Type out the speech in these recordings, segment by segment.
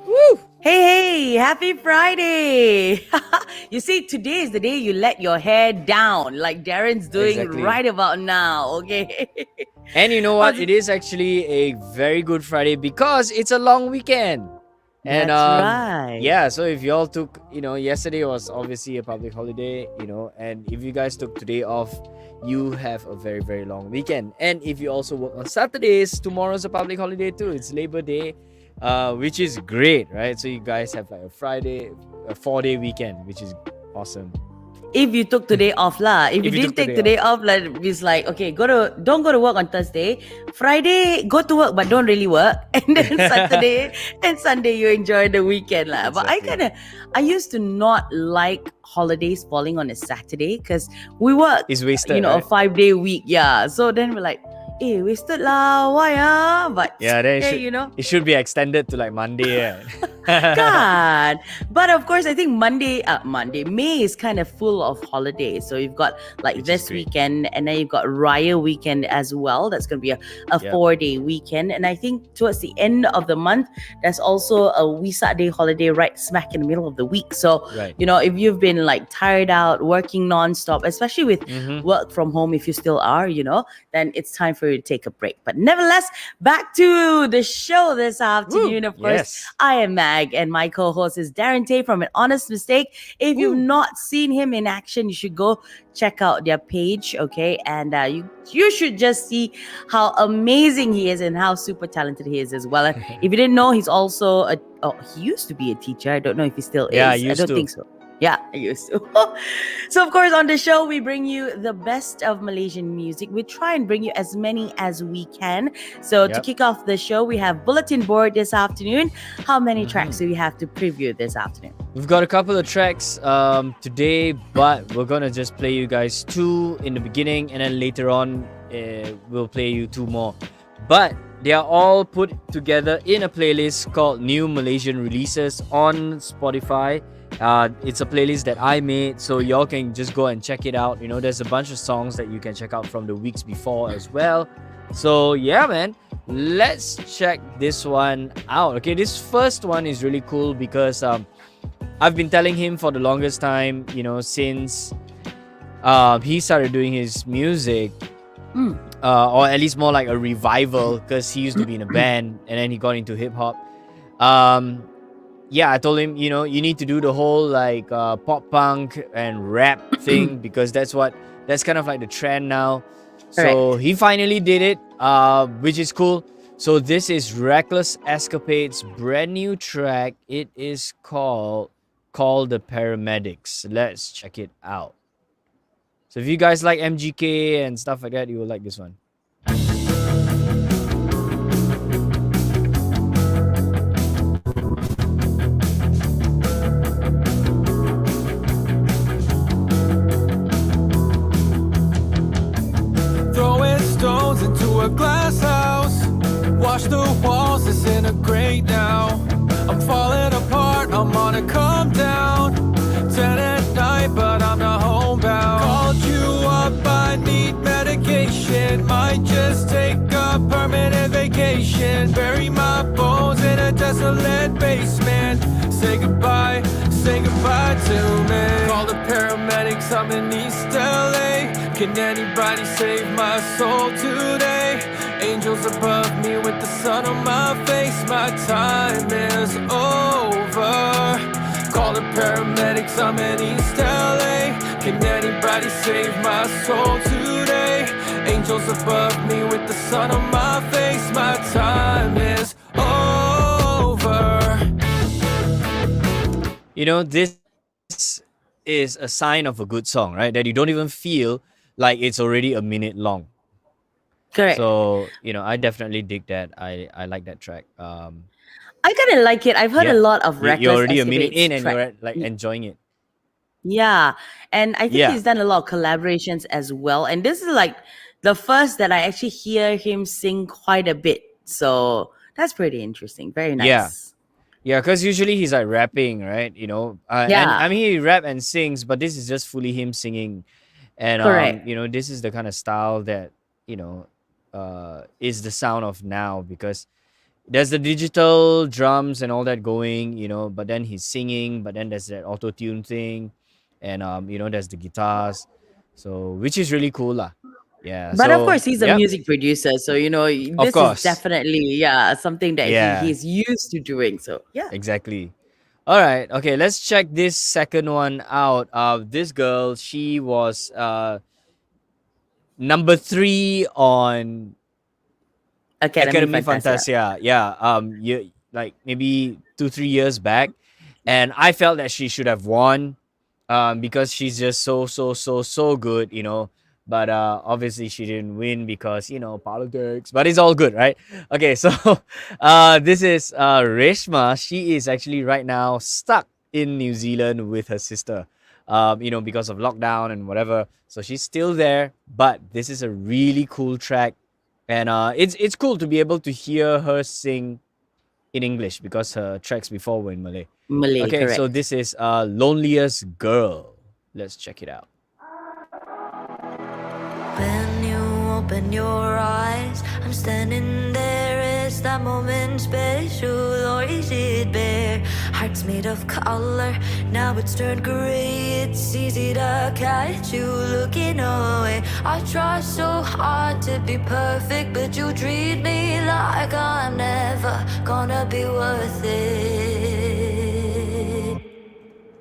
Woo! Hey, happy Friday! You see, today is the day you let your hair down, like Darren's doing Exactly. right about now, okay? And you know what? How's It it? is actually a very good Friday because it's a long weekend. And That's right. yeah, so if y'all took, yesterday was obviously a public holiday, and if you guys took today off, you have a very, very long weekend. And if you also work on Saturdays, tomorrow's a public holiday too. It's Labor Day, which is great, right? So you guys have like a 4-day weekend, which is awesome. If you took today off lah. If you If you took didn't take today off. today off, like it's like okay, don't go to work on Thursday. Friday, go to work but don't really work. And then Saturday and Sunday you enjoy the weekend lah. But Exactly. I used to not like holidays falling on a Saturday because we work, It's wasted, a right? 5-day week. Yeah. So then we're like, wasted lah. Why ah? But Yeah, then hey, it should be extended to like Monday, right? God. But of course, I think May is kind of full of holidays. So you've got like Which is this great. weekend, and then you've got Raya weekend as well. That's going to be a Yep. 4-day weekend. And I think towards the end of the month, there's also a Wesak Day holiday right smack in the middle of the week. So, Right. if you've been like tired out, working nonstop, especially with Mm-hmm. work from home, if you still are, then it's time for you to take a break. But nevertheless, back to the show this Woo! afternoon. Of course, Yes. I am Mag, and my co-host is Darren Tay from An Honest Mistake. If you've Woo! not seen him in action, you should go check out their page, okay? And you should just see how amazing he is and how super talented he is as well. And if you didn't know, he's also he used to be a teacher. I don't know if he still Yeah, I is. I used don't to. think so. Yeah, I used to. So, of course, on the show, we bring you the best of Malaysian music. We try and bring you as many as we can. So, to Yep. kick off the show, we have Bulletin Board this afternoon. How many tracks Mhm. do we have to preview this afternoon? We've got a couple of tracks today, but we're gonna just play you guys 2 in the beginning, and then later on we'll play you 2 more. But they are all put together in a playlist called New Malaysian Releases on Spotify. It's a playlist that I made, so y'all can just go and check it out. There's a bunch of songs that you can check out from the weeks before as well. So yeah, man, let's check this one out. Okay, this first one is really cool because I've been telling him for the longest time, since he started doing his music, Mm. or at least more like a revival, because he used to be in a band and then he got into hip hop. Yeah, I told him, you need to do the whole like pop punk and rap thing because that's kind of like the trend now. So Correct. he finally did it, which is cool. So this is Reckless Escapade's brand new track. It is called Call the Paramedics. Let's check it out. So if you guys like MGK and stuff like that, you will like this one. Throwing stones into a glass house. Wash the walls, disintegrate now. I'm falling apart, I'm on a come down. 10 at night, but I'm not homebound. Called you up, I need medication. Might just take a permanent vacation. Bury my bones in a desolate basement. Say goodbye to me. Call the paramedics, I'm in East LA. Can anybody save my soul today? Angels above me with the sun on my face. My time is over. Call the paramedics, I'm in East LA. Can anybody save my soul today? Angels above me with the sun on my face. My time is over. This is a sign of a good song, right? That you don't even feel like it's already a minute long. Correct. So, I definitely dig that. I like that track. I kind of like it. I've heard a Yeah. lot of You're Reckless already a minute Escapades in and track. you're like enjoying it. Yeah. And I think Yeah. he's done a lot of collaborations as well. And this is like the first that I actually hear him sing quite a bit. So that's pretty interesting. Very nice. Yeah. Yeah, because usually he's like rapping, right? And Yeah. I mean he rap and sings, but this is just fully him singing. And Correct. this is the kind of style that, is the sound of now because there's the digital drums and all that going, but then he's singing, but then there's that auto tune thing, and there's the guitars, so which is really cool lah. Yeah. But of So course, he's a yeah, music producer, so of this is course. definitely something that Yeah. he's used to doing. So yeah, Exactly. All right. Okay. Let's check this second one out. This girl, she was number 3 on Academy Academy Fantasia. Fantasia. Yeah. Like maybe 2-3 years back, and I felt that she should have won, because she's just so good, But obviously she didn't win because politics. But it's all good, right? Okay, so this is Reshma. She is actually right now stuck in New Zealand with her sister, because of lockdown and whatever. So she's still there, but this is a really cool track, and it's cool to be able to hear her sing in English because her tracks before were in Malay. Malay, Okay, so correct. this is Loneliest Girl. Let's check it out. When you open your eyes, I'm standing there. Is that moment special or is it bare? Hearts made of color, now it's turned gray. It's easy to catch you looking away. I try so hard to be perfect, but you treat me like I'm never gonna be worth it.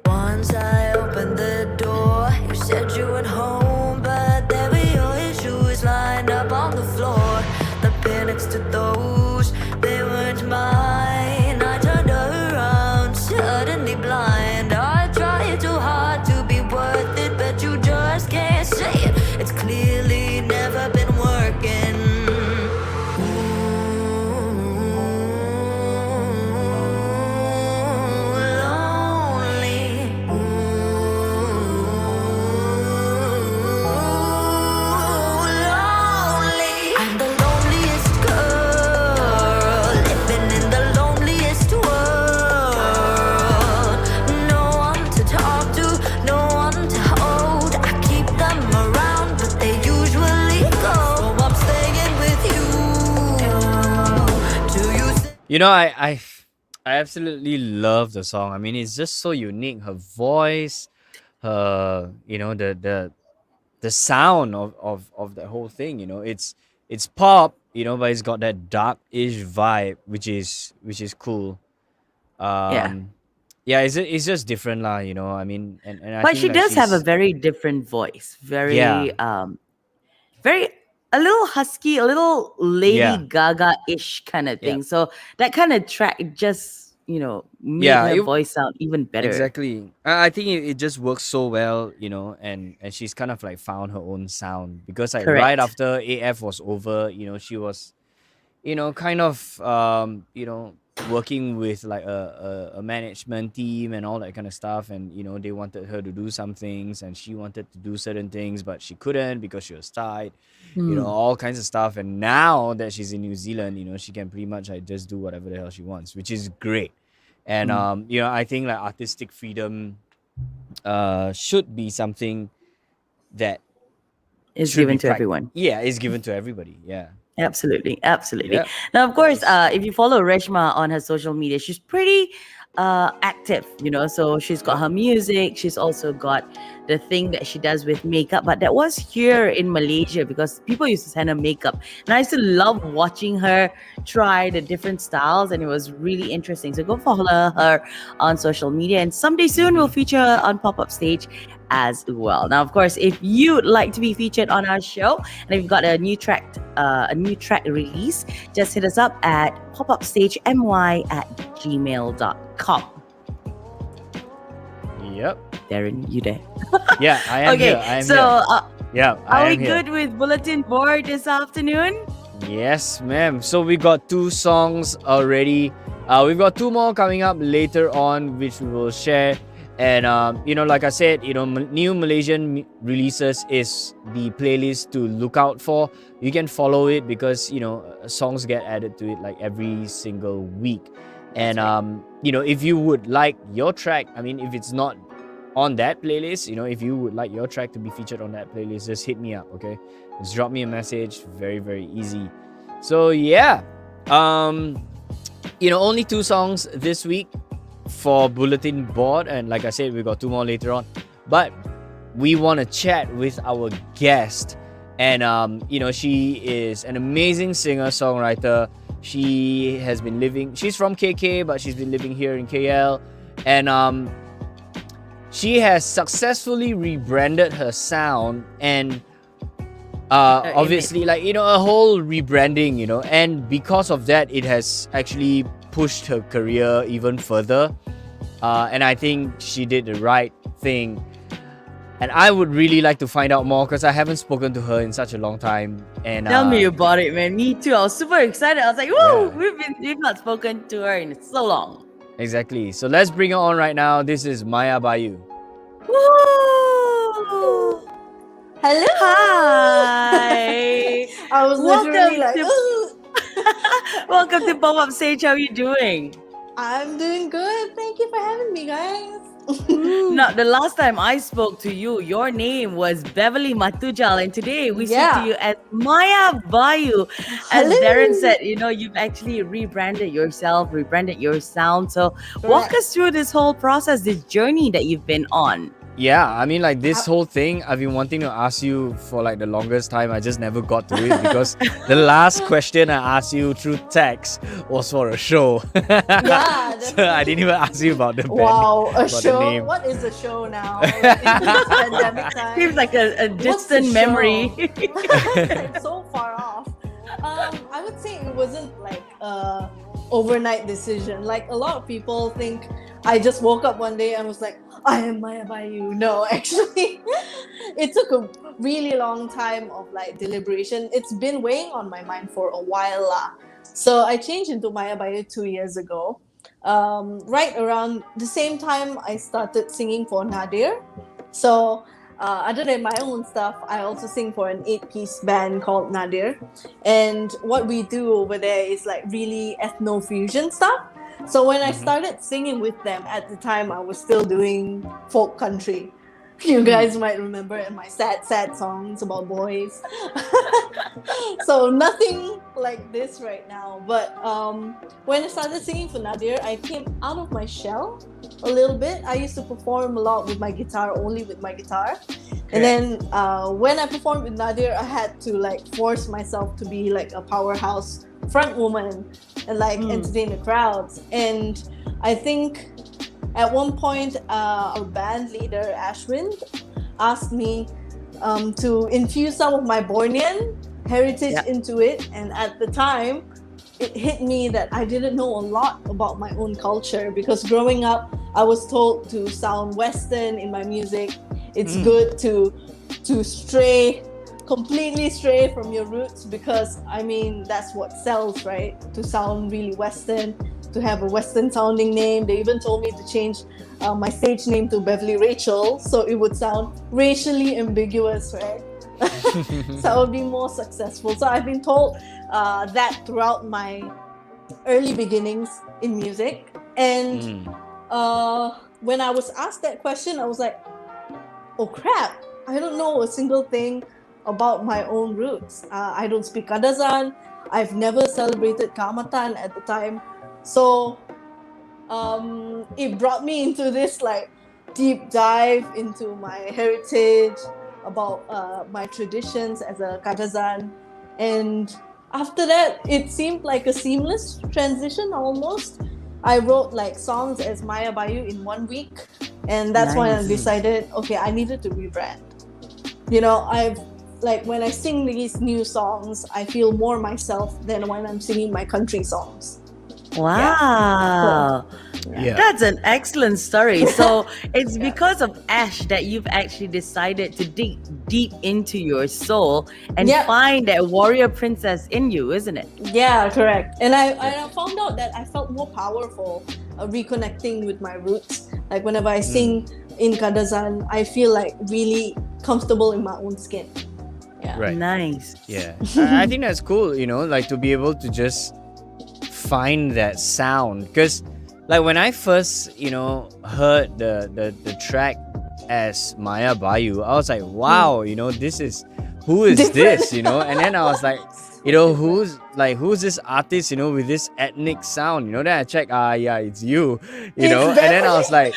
Once I opened the door, you said you went home, but there were your issues lined up on the floor. The pair next to those, they weren't mine. I turned around, suddenly blind. I tried too hard to be worth it, but you just can't say it. It's clearly never been working. I'm the loneliest girl living in the loneliest world. No one to talk to, no one to hold. I keep them around, but they usually go. So I'm staying with you. Do you think I absolutely love the song. I mean, it's just so unique. Her voice, her the sound of the whole thing. It's pop. But it's got that dark-ish vibe, which is cool. Yeah. Yeah, it's just different lah. I mean, and I But think she like does have a she's very different voice. yeah, Very a little husky, a little Lady yeah, Gaga-ish kind of yeah. thing. So that kind of track just, made Yeah, her voice sound even better. exactly. I think it just works so well, and she's kind of like found her own sound because like right Correct. after AF was over, she was, kind of working with like a management team and all that kind of stuff, and they wanted her to do some things and she wanted to do certain things, but she couldn't because she was tied, all kinds of stuff. And now that she's in New Zealand, she can pretty much like just do whatever the hell she wants, which is great. And I think like artistic freedom should be something that Is should given be to everyone. Yeah, is given to everybody. Yeah. Absolutely, absolutely. Yeah. Now, of course, if you follow Reshma on her social media, she's pretty active, So she's got her music. She's also got the thing that she does with makeup. But that was here in Malaysia because people used to send her makeup, and I used to love watching her try the different styles, and it was really interesting. So go follow her on social media, and someday soon we'll feature her on Pop-Up Stage as well. Now, of course, if you'd like to be featured on our show, and if you've got a new track release, just hit us up at popupstagemy@gmail.com. Yep. Darren, you there? Yeah, I am Okay, here. I am so here. Yeah, are I we am here. good with bulletin board this afternoon? Yes, ma'am. So we got 2 songs already. We've got 2 more coming up later on, which we will share. And like I said, new Malaysian releases is the playlist to look out for. You can follow it because songs get added to it like every single week. And if you would like your track, I mean, if it's not on that playlist, if you would like your track to be featured on that playlist, just hit me up, okay? Just drop me a message. Very, very easy. So yeah, only 2 songs this week for bulletin board, and like I said, we got 2 more later on. But we want to chat with our guest, and she is an amazing singer-songwriter. She's from KK, but she's been living here in KL, and she has successfully rebranded her sound, and obviously, a whole rebranding, and because of that, it has actually pushed her career even further. And I think she did the right thing. And I would really like to find out more because I haven't spoken to her in such a long time. And Tell me about it, man. Me too. I was super excited. I was like, whoa, we've not spoken to her in so long. Exactly. So let's bring her on right now. This is MayaBayu. Woo! Hello. Hi. I was literally like, Welcome to Pop-Up Stage. How are you doing? I'm doing good. Thank you for having me, guys. Now, the last time I spoke to you, your name was Beverly Matujal, and today we speak to you as MayaBayu. As Hello. Darren said, you've actually rebranded yourself, rebranded your sound. So walk us through this whole process, this journey that you've been on. Yeah, I mean, this whole thing, I've been wanting to ask you for the longest time. I just never got to it because the last question I asked you through text was for a show. Yeah. So I didn't even ask you about the band. Wow, a about the show? name. What is a show now? In this pandemic time? Seems like a What's distant the memory. show? It's so far off. I would say it wasn't like a overnight decision. Like a lot of people think I just woke up one day and was like, I am MayaBayu. No, actually, it took a really long time of deliberation. It's been weighing on my mind for a while. So I changed into MayaBayu 2 years ago. Right around the same time I started singing for Nadir. So other than my own stuff, I also sing for an 8-piece band called Nadir. And what we do over there is really ethno-fusion stuff. So when I started singing with them, at the time I was still doing folk country. You guys might remember in my sad songs about boys. So nothing like this right now. But when I started singing for Nadir, I came out of my shell a little bit. I used to perform a lot with my guitar, only with my guitar. And then when I performed with Nadir, I had to force myself to be a powerhouse front woman and entertain the crowds. And I think at one point our band leader Ashwin asked me to infuse some of my Bornean heritage into it, and at the time it hit me that I didn't know a lot about my own culture, because growing up I was told to sound Western in my music. It's good to completely stray from your roots, because that's what sells, right? To sound really Western, to have a Western sounding name. They even told me to change my stage name to Beverly Rachel, so it would sound racially ambiguous, right? So I would be more successful. So I've been told that throughout my early beginnings in music. And when I was asked that question, I was like, oh crap, I don't know a single thing about my own roots. I don't speak Kadazan. I've never celebrated Kaamatan at the time. So it brought me into this deep dive into my heritage, about my traditions as a Kadazan. And after that, it seemed like a seamless transition almost. I wrote songs as MayaBayu in 1 week. And that's when I decided, okay, I needed to rebrand. When I sing these new songs, I feel more myself than when I'm singing my country songs. Wow. Yeah. That's an excellent story. So it's because of Ash that you've actually decided to dig deep into your soul and find that warrior princess in you, isn't it? Yeah, correct. And I found out that I felt more powerful reconnecting with my roots. Whenever I sing in Kadazan, I feel really comfortable in my own skin. Yeah. Right. Nice. Yeah. I think that's cool, to be able to just find that sound. Because when I first, heard the track as MayaBayu, I was like, wow, who is this? And then I was like, who's this artist, with this ethnic sound, then I check, yeah, it's you, It's and then I was like,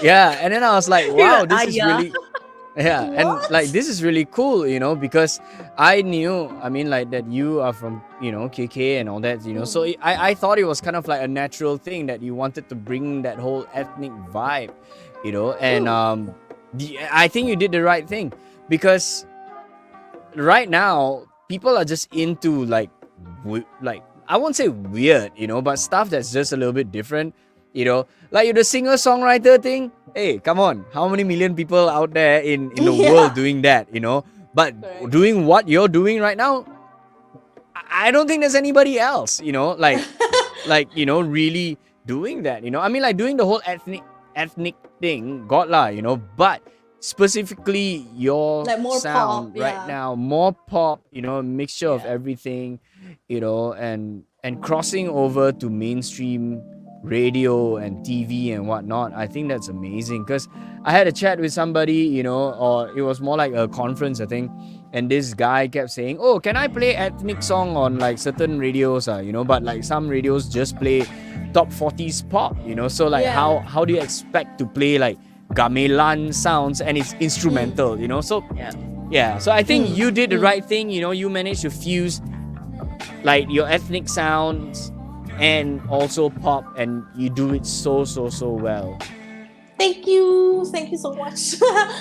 yeah, and then I was like, wow, this is yeah. really, yeah, and like this is really cool, because I knew, like that you are from, KK and all that, so I thought it was kind of like a natural thing that you wanted to bring that whole ethnic vibe, and I think you did the right thing, because right now people are just into like I won't say weird, but stuff that's just a little bit different, like the singer-songwriter thing. Hey, come on, how many million people out there in the world doing that, but Correct. doing what you're doing right now, I don't think there's anybody else, like really doing that, I mean, like doing the whole ethnic thing, got lah, but specifically your Like more sound pop, right yeah. now, more pop, a mixture of everything, and crossing over to mainstream radio and TV and whatnot. I think that's amazing, because I had a chat with somebody, or it was more like a conference, I think, and this guy kept saying, oh, can I play ethnic song on like certain radios, but like some radios just play top 40s pop, so like Yeah. how do you expect to play like gamelan sounds and it's instrumental, so Yeah. so I think you did the right thing, you managed to fuse like your ethnic sounds and also pop, and you do it so well. Thank you so much.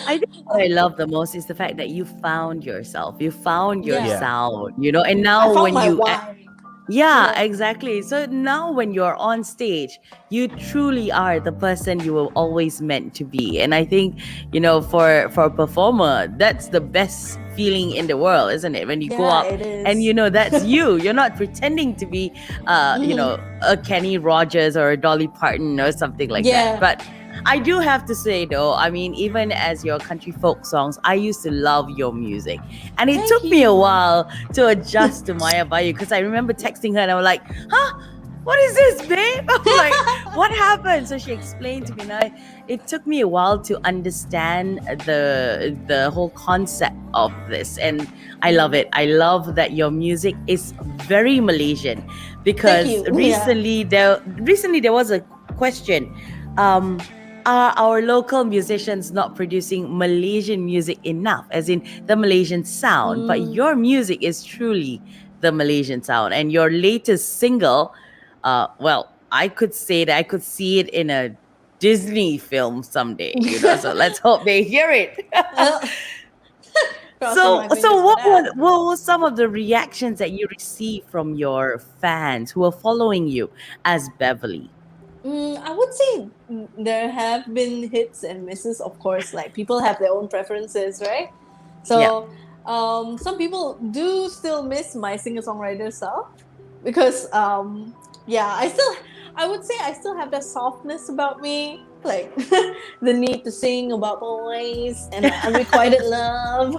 I think what I love the most is the fact that you found yourself. You found your Yeah. sound, and I now found when my you why. yeah, Yeah. exactly. So now when you're on stage, you truly are the person you were always meant to be. And I think, for a performer, that's the best feeling in the world, isn't it? When you go Yeah, up it is. and that's you. You're not pretending to be a Kenny Rogers or a Dolly Parton or something like Yeah. that. But I do have to say though, I mean, even as your country folk songs, I used to love your music. And it Thank took me a you. while to adjust to MayaBayu, because I remember texting her and I was like, huh? What is this, babe? I'm like, what happened? So she explained to me. Now, it took me a while to understand the whole concept of this, and I love it. I love that your music is very Malaysian, because Thank you. recently there was a question. Are our local musicians not producing Malaysian music enough, as in the Malaysian sound? But your music is truly the Malaysian sound. And your latest single, well, I could say that I could see it in a Disney film someday, so let's hope they hear it. Crossing my fingers So for that. what were some of the reactions that you received from your fans who are following you as Beverly? I would say there have been hits and misses, of course. Like people have their own preferences, right? So, some people do still miss my singer-songwriter self because, I would say I still have that softness about me, like the need to sing about boys and unrequited love.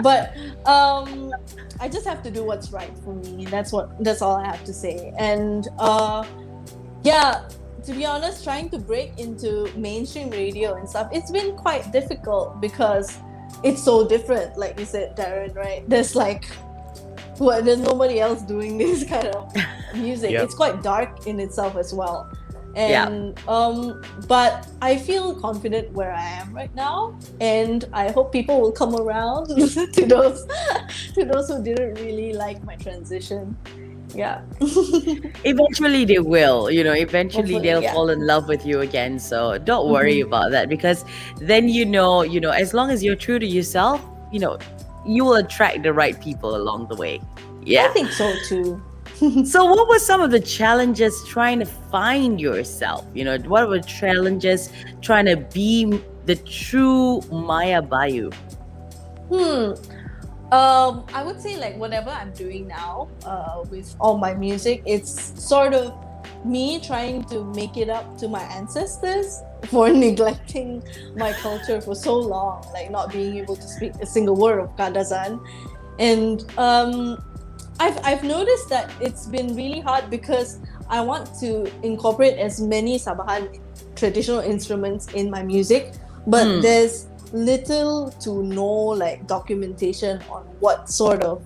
But I just have to do what's right for me. That's all I have to say. And yeah, to be honest, trying to break into mainstream radio and stuff, it's been quite difficult because it's so different. Like you said, Darren, right? There's nobody else doing this kind of music. Yep. It's quite dark in itself as well. And but I feel confident where I am right now, and I hope people will come around to those who didn't really like my transition. Yeah. Eventually they will, eventually Hopefully, they'll yeah. fall in love with you again. So don't worry about that, because then as long as you're true to yourself, you will attract the right people along the way. I Yeah. think so too. So what were some of the challenges trying to find yourself? What were challenges trying to be the true MayaBayu? I would say like whatever I'm doing now, with all my music, it's sort of me trying to make it up to my ancestors for neglecting my culture for so long, like not being able to speak a single word of Kadazan. And I've noticed that it's been really hard because I want to incorporate as many Sabahan traditional instruments in my music, but there's little to no like documentation on what sort of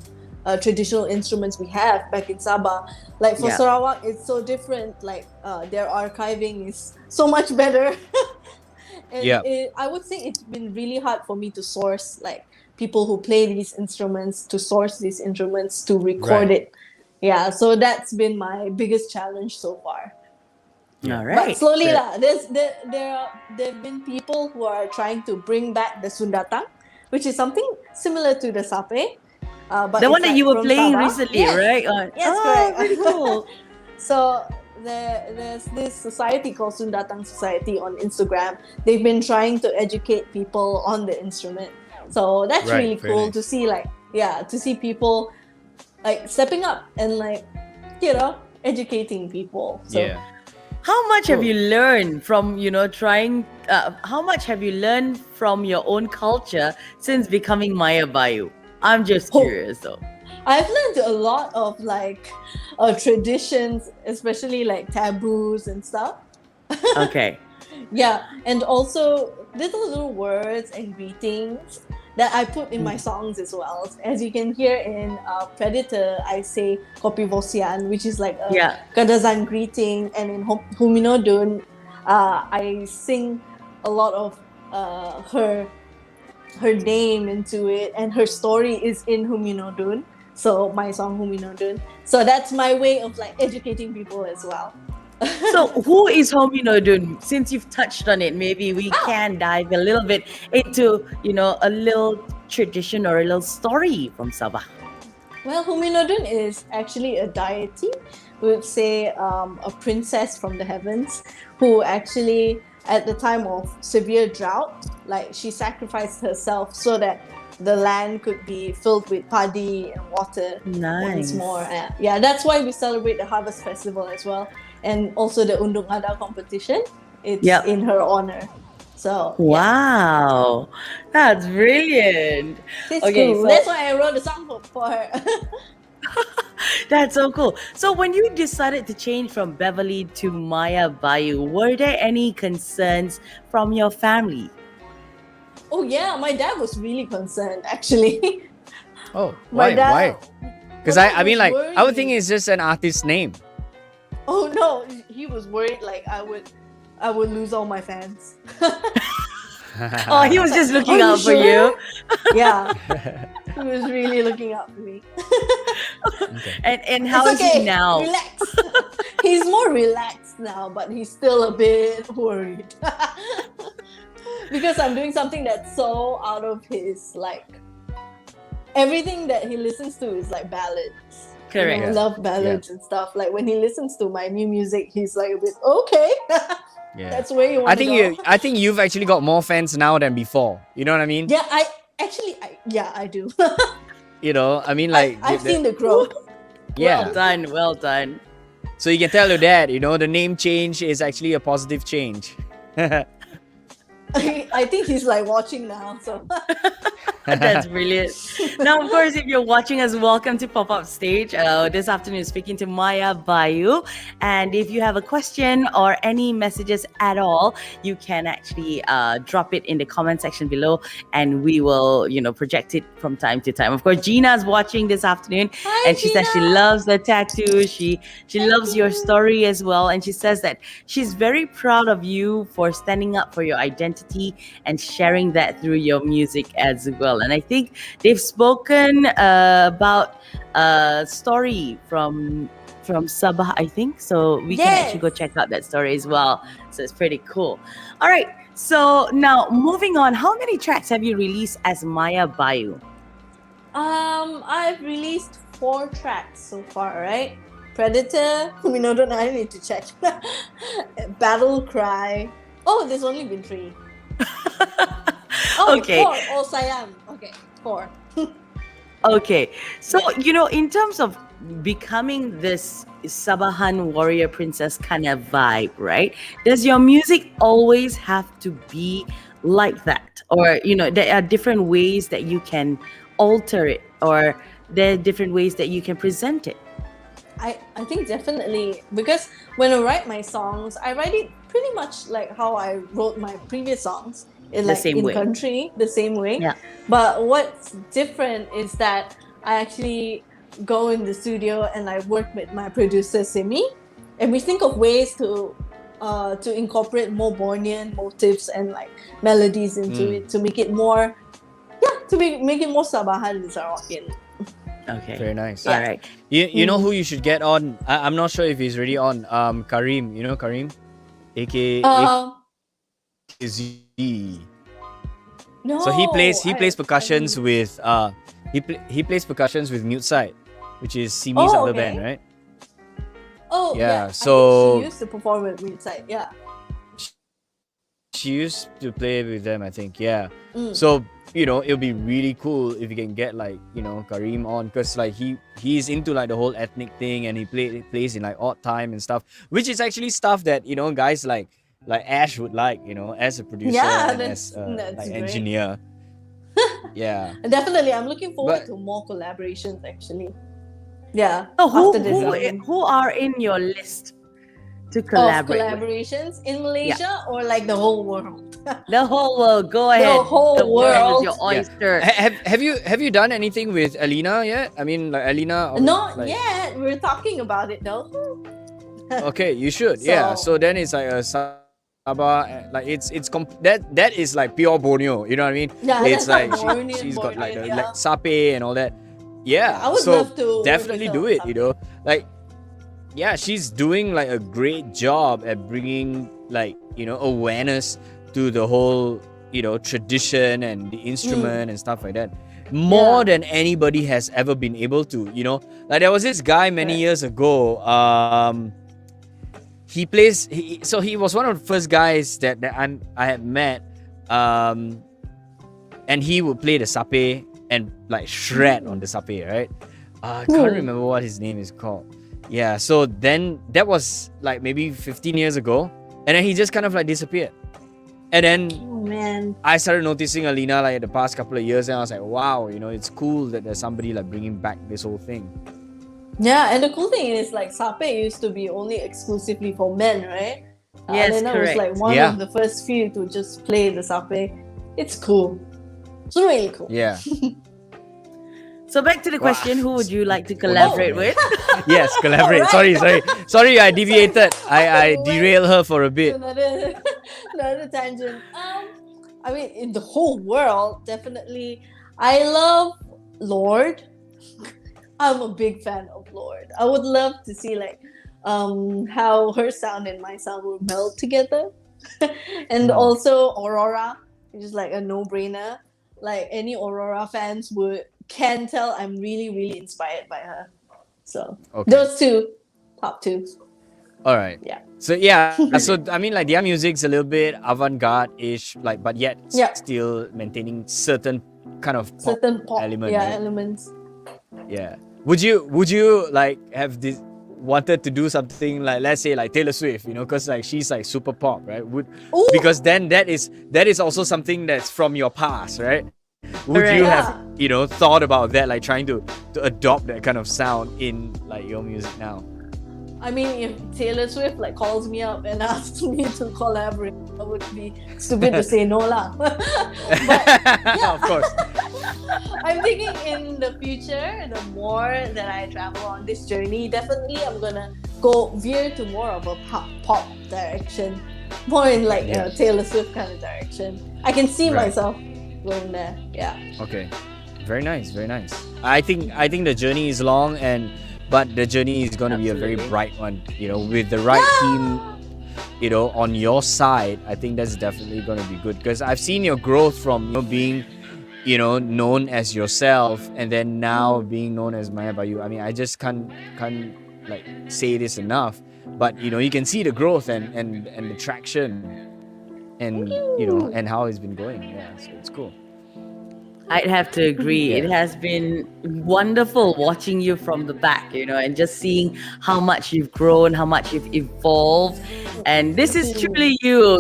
traditional instruments we have back in Sabah. Like for Yeah. Sarawak, it's so different. Like their archiving is so much better. And Yeah. I would say it's been really hard for me to source like people who play these instruments, to source these instruments, to record Right. it. Yeah, so that's been my biggest challenge so far. Yeah. All right. But slowly, So- lah, there've been people who are trying to bring back the sundatang, which is something similar to the sape. But the it's one that like you were from playing Sabah. recently, Yes. right? Yes, oh, correct. pretty cool. So there's this society called Sundatang Society on Instagram. They've been trying to educate people on the instrument. So that's Right, really very cool nice. to see, like, yeah, to see people like stepping up and like, you know, educating people. So Yeah. How much have Cool. you learned from, trying? How much have you learned from your own culture since becoming MayaBayu? I'm just Oh. curious, though. I've learned a lot of like traditions, especially like taboos and stuff. Okay. Yeah, and also little words and greetings that I put in my songs as well. As you can hear in Predator, I say Kopi Vosian, which is like a Yeah. Kadazan greeting, and in Huminodun, I sing a lot of her name into it, and her story is in Huminodun. So my song Huminodun. So that's my way of like educating people as well. So, who is Hominodun? Since you've touched on it, maybe we can dive a little bit into, a little tradition or a little story from Sabah. Well, Huminodun is actually a deity, we would say a princess from the heavens, who actually, at the time of severe drought, like she sacrificed herself so that the land could be filled with padi and water once Nice. more. Yeah, that's why we celebrate the Harvest Festival as well. And also the Undung Ada competition, it's Yep. in her honor. So, yeah, Wow, that's brilliant. it's Okay, cool. so- That's why I wrote the song for her. That's so cool. So, when you decided to change from Beverly to MayaBayu, were there any concerns from your family? Oh, yeah, my dad was really concerned actually. Oh, My why? dad- Why? Because my I dad mean, was like, I would think worried. it's just an artist's name. Oh no, he was worried like I would lose all my fans. Oh, he was just looking Are you out for sure? you. Yeah, he was really looking out for me. Okay. And how is It's okay. he now? Relax. He's more relaxed now, but he's still a bit worried because I'm doing something that's so out of his like. Everything that he listens to is like ballads. Correct. I love ballads and stuff. Like when he listens to my new music, he's like a bit okay. Yeah. That's where you want I to think go. I think you've actually got more fans now than before. You know what I mean? Yeah, I do. You know, I mean, like, I've seen the growth. yeah. Well done. Well done. So you can tell your dad, the name change is actually a positive change. I think he's like watching now. So That's brilliant. Now, of course, if you're watching us, welcome to Pop Up Stage. This afternoon, speaking to MayaBayu. And if you have a question or any messages at all, you can actually drop it in the comment section below, and we will, project it from time to time. Of course, Gina's watching this afternoon, Hi, and she says she Gina. loves the tattoo. She loves your story as well, and she says that she's very proud of you for standing up for your identity and sharing that through your music as well. And I think they've spoken about a story from Sabah, I think. So we can actually go Yes. check out that story as well. So it's pretty cool. All right. So now moving on, how many tracks have you released as MayaBayu? I've released 4 tracks so far, right? Predator, Minodon, I need to check. BattleCry. Oh, there's only been 3. Oh, Okay. 4. Oh, Sayang. Okay, 4. Okay. So, in terms of becoming this Sabahan warrior princess kind of vibe, right? Does your music always have to be like that? Or, there are different ways that you can alter it, or there are different ways that you can present it? I think definitely, because when I write my songs, I write it pretty much like how I wrote my previous songs. The same way. Country, the same way. Yeah. But what's different is that I actually go in the studio and I work with my producer Simi, and we think of ways to incorporate more Bornean motifs and like melodies into it to make it more, make it more Sabahan and Sarawakian. Okay. Very nice. All right. You know who you should get on? I'm not sure if he's already on. Karim. You know Karim? AKA Z. No. So he plays percussions with he plays percussions with Mute Side, which is Simi's other band, right? Oh Yeah, I so- think she used to perform with Ringside. Yeah. She used to play with them, I think. Yeah. Mm. So it'll be really cool if you can get like Karim on, because like he's into like the whole ethnic thing, and he plays in like odd time and stuff, which is actually stuff that guys like Ash would like, as a producer and as that's like great. engineer. Yeah. Definitely, I'm looking forward But- to more collaborations. Actually, yeah. So after this album. who are in your list to Of collaborate with? collaborations in Malaysia or like the whole world? The whole world. Go ahead. whole the world is world. your oyster. Have you done anything with Alina yet? I mean, like Alina. Not like, yet. We're talking about it though. Okay, you should. Yeah. So- So then it's like a Sabah, like that is like pure Borneo. You know what I mean? Yeah, It's that's like Bornean, she's got like the Bornean, like sape and all that. Yeah. I would so love to work definitely with do her it. on Like, yeah, she's doing like a great job at bringing like awareness to the whole tradition and the instrument and stuff like that. More than anybody has ever been able to. Like there was this guy many years ago. He was one of the first guys that I had met, and he would play the sape and like shred on the sape, right? I can't remember what his name is called. Yeah, so then that was like maybe 15 years ago, and then he just kind of like disappeared. And then Oh man. I started noticing Alina like the past couple of years, and I was like, wow, it's cool that there's somebody like bringing back this whole thing. Yeah, and the cool thing is like sape used to be only exclusively for men, right? Yes, and then I was correct. like one Yeah. of the first few to just play the sape. It's cool. It's really cool. Yeah. So back to the question: who would you like to collaborate with? Yes, collaborate. Sorry, I deviated. I derailed her for a bit. Another tangent. I mean, in the whole world, definitely, I love Lord. I'm a big fan of Lord. I would love to see like how her sound and my sound will meld together. And also Aurora, which is like a no-brainer. Like any Aurora fans can tell I'm really, really inspired by her. So Okay. those two, top two. All right. Yeah. So yeah, so I mean, like their music's a little bit avant-garde-ish, like, but yet Yeah. still maintaining certain kind of pop Certain pop element. right? elements. Yeah. Would you like have this wanted to do something like, let's say like Taylor Swift, because like she's like super pop, right? Ooh. Because then that is also something that's from your past, right? Would Correct. you have thought about that, like trying to adopt that kind of sound in like your music now? I mean, if Taylor Swift like calls me up and asks me to collaborate, I would be stupid to say no lah. But Of course. I'm thinking in the future, the more that I travel on this journey, definitely I'm gonna go veer to more of a pop direction, more in like Yeah. Taylor Swift kind of direction. I can see Right. myself going there. Yeah. Okay. Very nice, very nice. I think the journey is long, but the journey is going to be a very Absolutely. bright one, with the right team, on your side. I think that's definitely going to be good, because I've seen your growth from being known as yourself, and then now being known as MayaBayu. I mean, I just can't like say this enough, but you can see the growth and the traction, and and how it's been going. Yeah, so it's cool. I'd have to agree. Yeah. It has been wonderful watching you from the back, and just seeing how much you've grown, how much you've evolved. And this is truly you,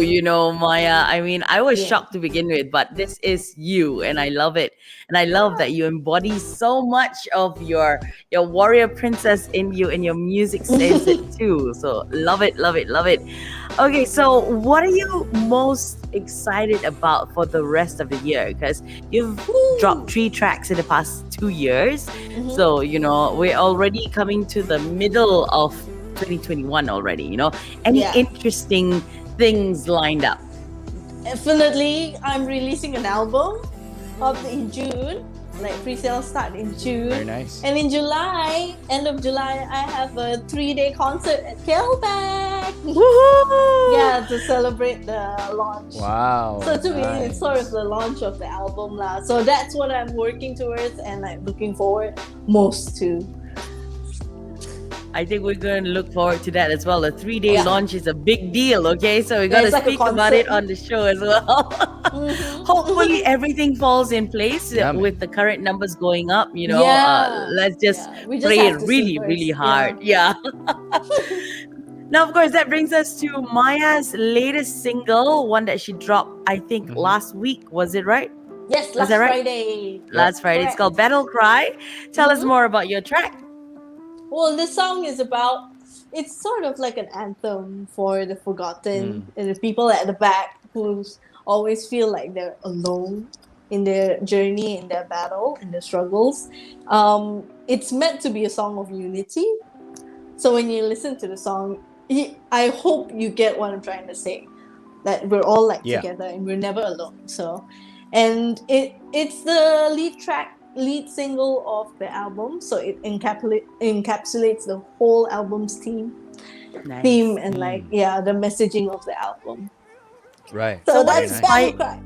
Maya. I mean, I was Yeah. shocked to begin with, but this is you, and I love it. And I love that you embody so much of your warrior princess in you, and your music says it too. So love it, love it, love it. Okay, so what are you most excited about for the rest of the year? Because you've dropped 3 tracks in the past 2 years. Mhm. So, we're already coming to the middle of 2021 already, Any Yeah. interesting things lined up? Definitely, I'm releasing an album in June. Like pre-sale start in June. Very nice. And in July, end of July, I have a 3-day concert at Kelback. Woohoo! Yeah, to celebrate the launch. Wow. So to me, nice. it's sort of the launch of the album lah. So that's what I'm working towards and like looking forward most to. I think we're going to look forward to that as well. A 3-day Yeah. launch is a big deal, okay? So we're going to it's like a speak about it concert. on the show as well. Mhm. Hopefully everything falls in place Yeah, man. with the current numbers going up, Yeah. let's just Yeah, we just pray have to see really, first. really hard. Yeah. Now, of course, that brings us to Maya's latest single, one that she dropped, I think, Mhm. last week. Was it right? Yes, last that right? Friday. Last Friday. It's Correct. called BattleCry. Tell us Mhm. more about your track. Well, this song is about, it's sort of like an anthem for the forgotten and the people at the back who always feel like they're alone in their journey, in their battle, in their struggles. It's meant to be a song of unity. So when you listen to the song, I hope you get what I'm trying to say. That we're all like Yeah. together and we're never alone. So, and it's the lead single of the album, so it encapsulates the whole album's theme Nice. and the messaging of the album. Right. So Very that's nice. BattleCry.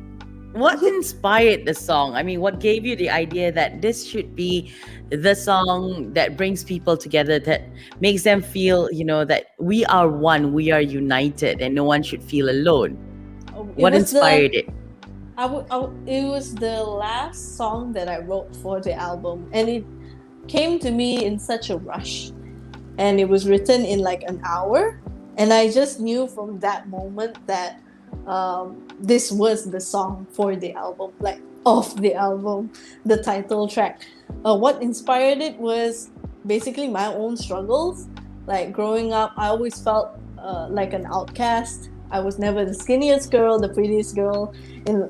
What inspired the song? I mean, what gave you the idea that this should be the song that brings people together, that makes them feel, that we are one, we are united, and no one should feel alone? What inspired it? It was the last song that I wrote for the album, and it came to me in such a rush, and it was written in like an hour, and I just knew from that moment that this was the song for the album, like of the album, the title track. What inspired it was basically my own struggles. Like growing up, I always felt like an outcast. I was never the skinniest girl, the prettiest girl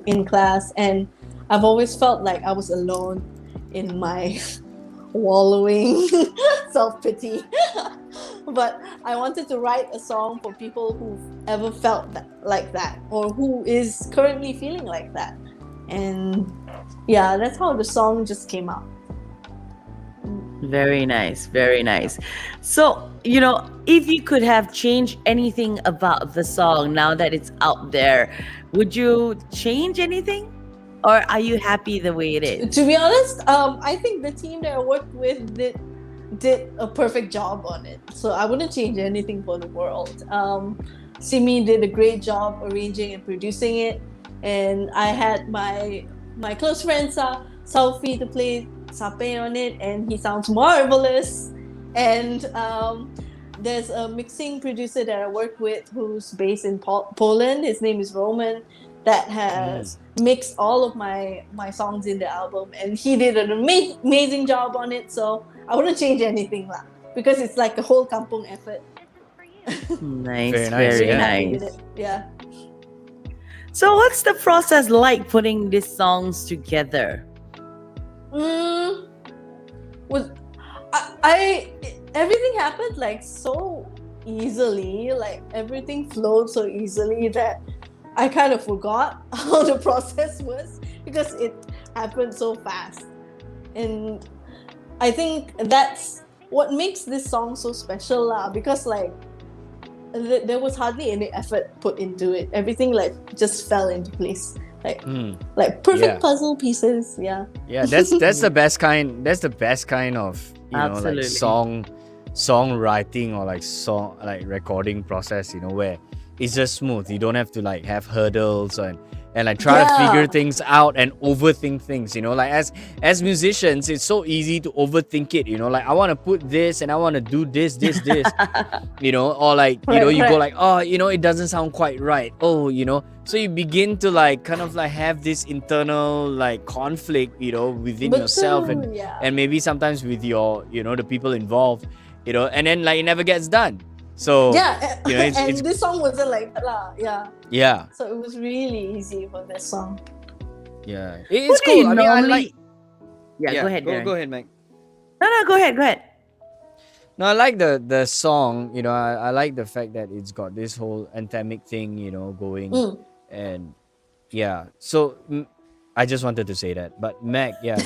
in class, and I've always felt like I was alone in my wallowing self-pity. But I wanted to write a song for people who've ever felt like that, or who is currently feeling like that. And yeah, that's how the song just came out. Very nice, very nice. So, if you could have changed anything about the song now that it's out there, would you change anything? Or are you happy the way it is? To be honest, I think the team that I worked with did a perfect job on it. So I wouldn't change anything for the world. Simi did a great job arranging and producing it. And I had my close friend Sophie to play Sape on it, and he sounds marvelous. And there's a mixing producer that I work with who's based in Poland. His name is Roman, that has mixed all of my songs in the album, and he did an amazing job on it. So I wouldn't change anything lah, because it's like a whole kampung effort. Nice, Very nice, very yeah. Happy nice. with it. Yeah. So, what's the process like putting these songs together? Everything happened like so easily, like everything flowed so easily that I kind of forgot how the process was, because it happened so fast. And I think that's what makes this song so special lah, because like there was hardly any effort put into it. Everything like just fell into place, like perfect Yeah. puzzle pieces. Yeah. Yeah, that's the best kind. That's the best kind of Absolutely. songwriting or like recording process. Where it's just smooth. You don't have to like have hurdles and like try to figure things out and overthink things. Like as musicians, it's so easy to overthink it. Like I want to put this and I want to do this. Or like you go like, oh, it doesn't sound quite right. Oh, so you begin to like kind of like have this internal like conflict, within yourself and maybe sometimes with your, the people involved, and then like it never gets done. So Yeah, you know, and it's this song wasn't like that lah. Yeah, yeah, so it was really easy for this song. yeah. Who It's do you cool. I mean, I normally? like. Yeah, go ahead, Darren. Go ahead, Mac. No, go ahead, go ahead. No, I like the song. You know, I like the fact that it's got this whole anthemic thing, you know, going, Mm. and yeah. So I just wanted to say that, but Mac, yeah,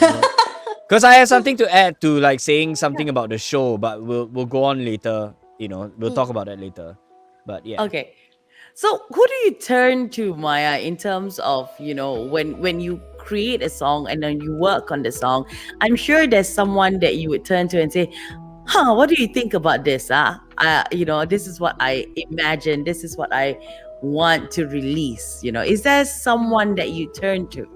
because I have something to add to like saying something about the show, but we'll go on later. You know, we'll talk about that later. But yeah, Okay. So who do you turn to, Maya, in terms of, when you create a song and then you work on the song? I'm sure there's someone that you would turn to and say, what do you think about this? This is what I imagine. This is what I want to release. Is there someone that you turn to?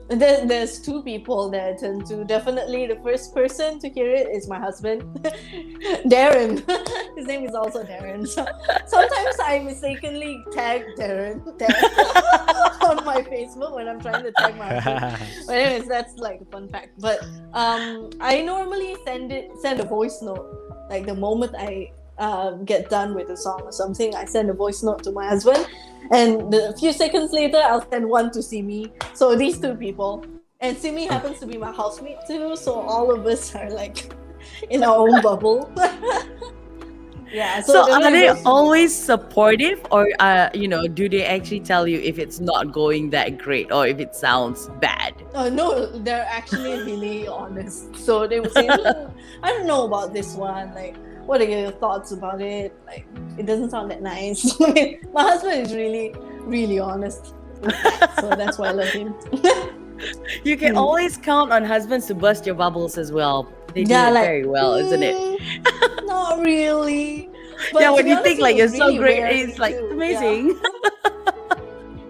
There's two people that I turn to. Definitely the first person to hear it is my husband, Darren. His name is also Darren. So sometimes I mistakenly tag Darren on my Facebook when I'm trying to tag my husband. But anyways, that's like a fun fact. But I normally send a voice note. Like the moment I get done with a song or something, I send a voice note to my husband, and a few seconds later I'll send one to Simi. So these two people, and Simi happens to be my housemate too, so all of us are like in our own bubble. Yeah, So then are it they goes to always supportive, or do they actually tell you if it's not going that great or if it sounds bad? no, they're actually really honest. So they would say, I don't know about this one, like, what are your thoughts about it? Like, it doesn't sound that nice. I mean, my husband is really, really honest with that, so that's why I love him. You can always count on husbands to burst your bubbles as well. They do Yeah, it like, very well, isn't it? Not really. But Yeah, to when be you honest, think he like you're was so really great, wary it's like too. amazing. Yeah.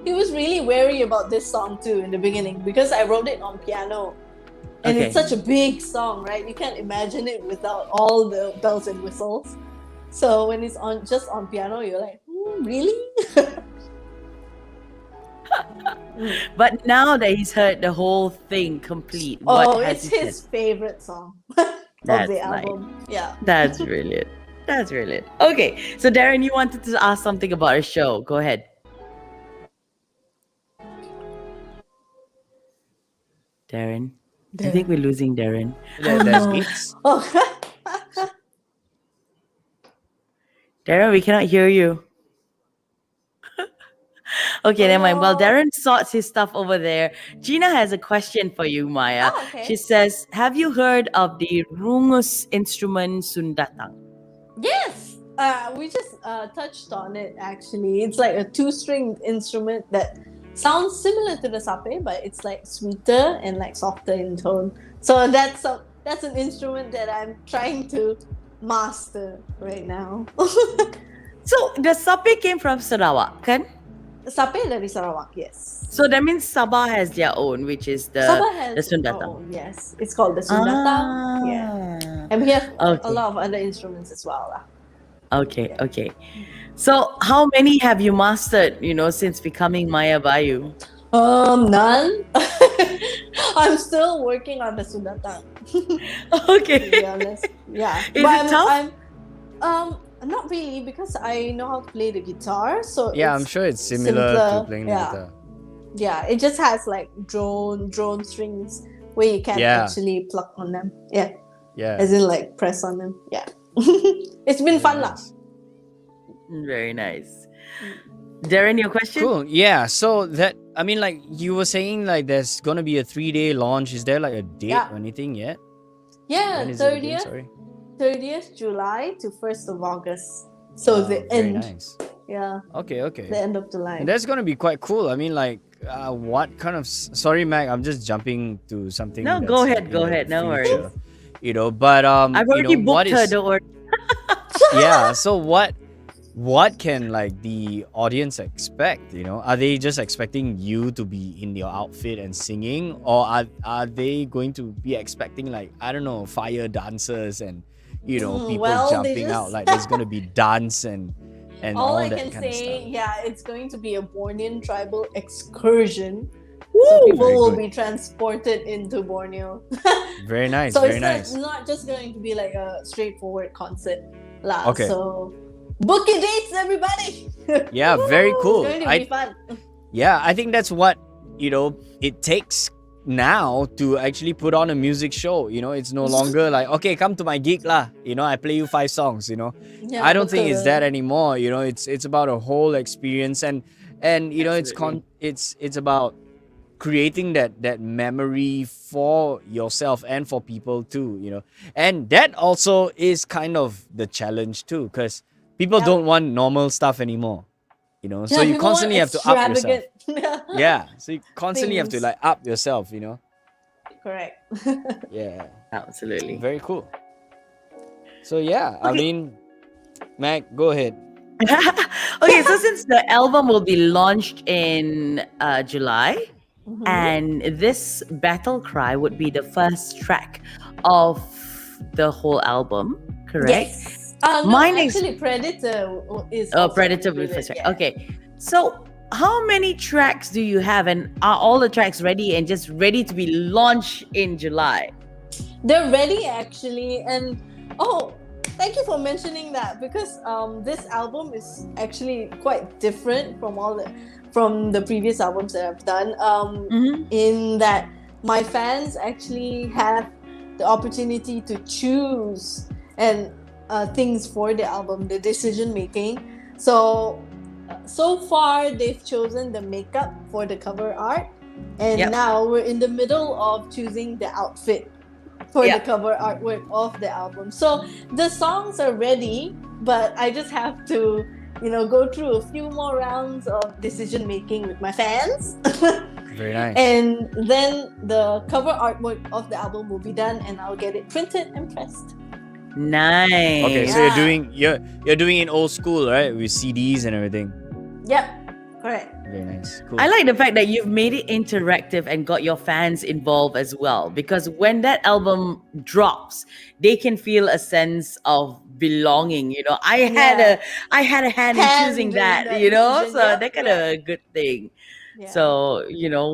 He was really wary about this song too in the beginning because I wrote it on piano. And Okay. it's such a big song, right? You can't imagine it without all the bells and whistles. So when it's just on piano, you're like, really? But now that he's heard the whole thing complete, what has It's he his said? favorite song of That's the nice. album. Yeah. That's brilliant. That's brilliant. Okay, so Darren, you wanted to ask something about a show. Go ahead. Darren. I think we're losing Darren. that's beats. Oh, Darren, we cannot hear you. Okay, never mind. Well, no. Darren sorts his stuff over there. Gina has a question for you, Maya. Oh, okay. She says, have you heard of the rungus instrument sundatang? Yes, we just touched on it actually. It's like a two-stringed instrument that sounds similar to the sape, but it's like sweeter and like softer in tone. So that's an instrument that I'm trying to master right now. So the sape came from Sarawak, kan? Sape dari Sarawak, yes. So that means Sabah has their own, which is the Sabah has sundatang. yes, it's called the sundatang. Yeah, and we have Okay. a lot of other instruments as well. Okay, okay. So how many have you mastered, since becoming MayaBayu? None. I'm still working on the sundatang. Okay. To be honest, yeah. Is But it tough? I'm not really because I know how to play the guitar. So Yeah, I'm it's sure it's similar to simpler. playing Yeah. the guitar. Yeah, it just has like drone strings where you can Yeah. actually pluck on them. Yeah, Yeah. as in like press on them. Yeah, it's been fun lah. Nice. Very nice. Darren, your question? Cool. Yeah. So like you were saying, like there's gonna be a 3-day launch. Is there like a date Yeah. or anything yet? Yeah, When is it again? 30th, Sorry. 30th July to 1st of August. So the Very end. nice. Yeah, Okay. Okay. the end of July. And that's gonna be quite cool. I mean, like, what kind of? Sorry, Mac. I'm just jumping to something. No, that's, go like, ahead, in go the ahead, no future, but I've already what booked her, is- don't worry. yeah. So what can like the audience expect? Are they just expecting you to be in your outfit and singing, or are they going to be expecting like, I don't know, fire dancers and people well, they jumping out? just- Like there's gonna be dance and all All I that can kind of say, stuff. yeah, it's going to be a Bornean tribal excursion. Woo! So people Very will good. be transported into Borneo. Very nice. So Very it's nice. not just going to be like a straightforward concert. lah. Okay. So Book your dates, everybody. Yeah, very cool. It's going to be fun. Yeah, I think that's what, it takes now to actually put on a music show. It's no longer like, okay, come to my gig lah. I play you 5 songs, Yeah, I don't think it's that betul. anymore. It's about a whole experience, and it's about creating that memory for yourself and for people too. And that also is kind of the challenge too, because people Yeah. don't want normal stuff anymore. So Yeah, you people want constantly have to up yourself. extravagant Yeah, so you constantly have to things. like up yourself. Correct. Yeah, Absolutely. very cool. So yeah, I Okay. mean, Mac, go ahead. Okay, so since the album will be launched in July, Mhm. and this Battle Cry would be the first track of the whole album, correct? Yes. No, Mine is- actually, Predator is. Oh, also Predator will be included, first track. yeah. Okay, so how many tracks do you have, and are all the tracks ready and just ready to be launched in July? They're ready actually, and thank you for mentioning that, because this album is actually quite different from the previous albums that I've done. Mhm. In that my fans actually have the opportunity to choose and things for the album, the decision making. So far they've chosen the makeup for the cover art, and Yep. now we're in the middle of choosing the outfit for Yep. the cover artwork of the album. So the songs are ready, but I just have to go through a few more rounds of decision making with my fans. Very nice. And then the cover artwork of the album will be done, and I'll get it printed and pressed. Nice. Okay, so Yeah. you're doing it old school, right? With CDs and everything. Yep, correct. Very nice. Cool. I like the fact that you've made it interactive and got your fans involved as well, because when that album drops, they can feel a sense of belonging. I had Yeah. a hand in Hand choosing doing that. that So decision. Yep, that kind of a good thing. Yeah. So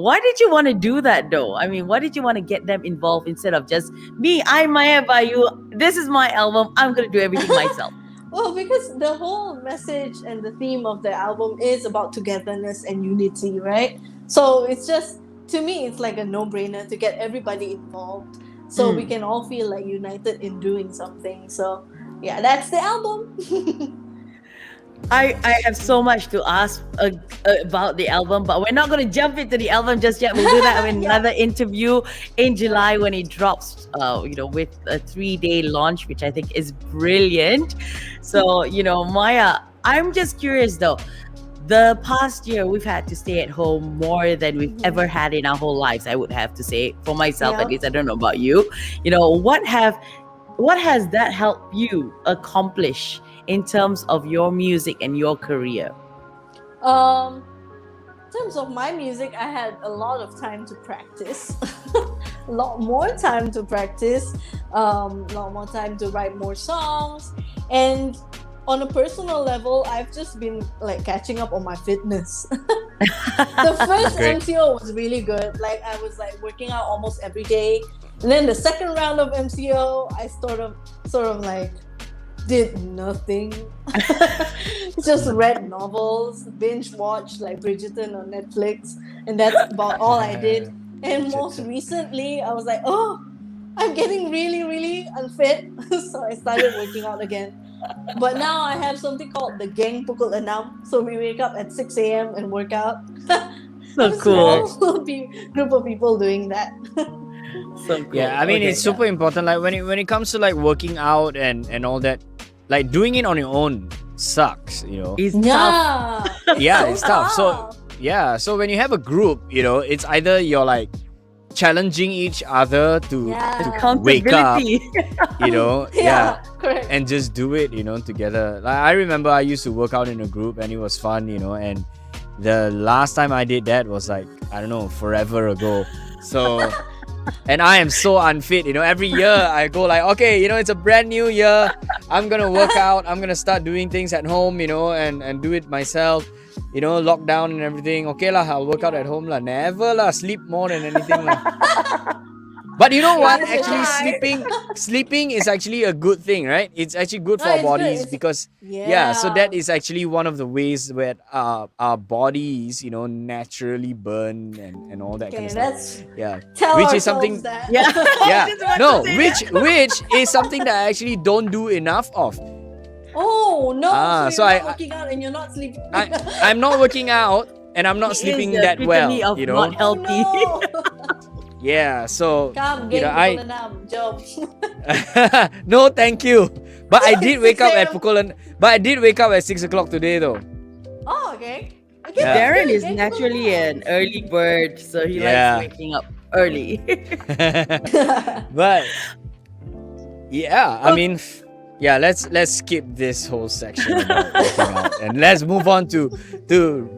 why did you want to do that though? I mean, why did you want to get them involved instead of just me? I'm MayaBayu. This is my album. I'm gonna do everything myself. Well, because the whole message and the theme of the album is about togetherness and unity, right? So it's just, to me, it's like a no-brainer to get everybody involved, so we can all feel like united in doing something. So yeah, that's the album. I have so much to ask about the album, but we're not going to jump into the album just yet. We'll do that in Yeah. another interview in July when it drops, with a 3-day launch, which I think is brilliant. So, Maya, I'm just curious though. The past year, we've had to stay at home more than we've ever had in our whole lives, I would have to say, for myself Yeah. at least. I don't know about you. What has that helped you accomplish in terms of your music and your career? In terms of my music, I had a lot of time to practice. A lot more time to practice. A lot more time to write more songs. And on a personal level, I've just been like catching up on my fitness. The first Great. MCO was really good. Like I was like working out almost every day. And then the second round of MCO, I sort of like did nothing. Just read novels, binge watched like Bridgerton on Netflix, and that's about all I did. And most Bridgerton. recently, I was like, I'm getting really, really unfit. So I started working out again. But now I have something called the Gang Pukul Enam. So we wake up at 6 a.m. and work out. So I'm a cool. small group of people doing that. So cool. Yeah, I mean, Okay, it's super important. Like when it comes to like working out and all that, like doing it on your own sucks. It's tough. Yeah. Yeah, it's tough. So yeah, so when you have a group, it's either you're like challenging each other to Yeah. wake up, Accountability. yeah, correct. and just do it, together. Like I remember I used to work out in a group and it was fun, and the last time I did that was like, I don't know, forever ago. So and I am so unfit, every year I go like, okay, it's a brand new year, I'm gonna work out, I'm gonna start doing things at home, and do it myself, lockdown and everything. Okay lah, I'll work out at home lah. Never lah, sleep more than anything lah. But you know what? It's Actually, hard. sleeping is actually a good thing, right? It's actually good for No, our it's good. bodies It's- because so that is actually one of the ways where our bodies, naturally burn and all that kind Okay, of stuff. let's Yeah, tell which ourselves is something. that. Yeah. Yeah, Just about no, to say which is something that I actually don't do enough of. Oh no! Ah, so so you're I- not working out and you're not sleeping. I'm not working out and I'm not He is sleeping the that well. epitome of You know. not healthy. Oh, no. Yeah, so Come, you geng know, pukul 6, jom. no, thank you. But I did wake up 6 at a.m. But I did wake up at 6 o'clock today, though. Oh, okay. Okay, Yeah. that's Darren good, is geng pukul naturally 6. an early bird, so he Yeah. likes waking up early. But yeah, I mean, yeah. Let's skip this whole section about working out and let's move on to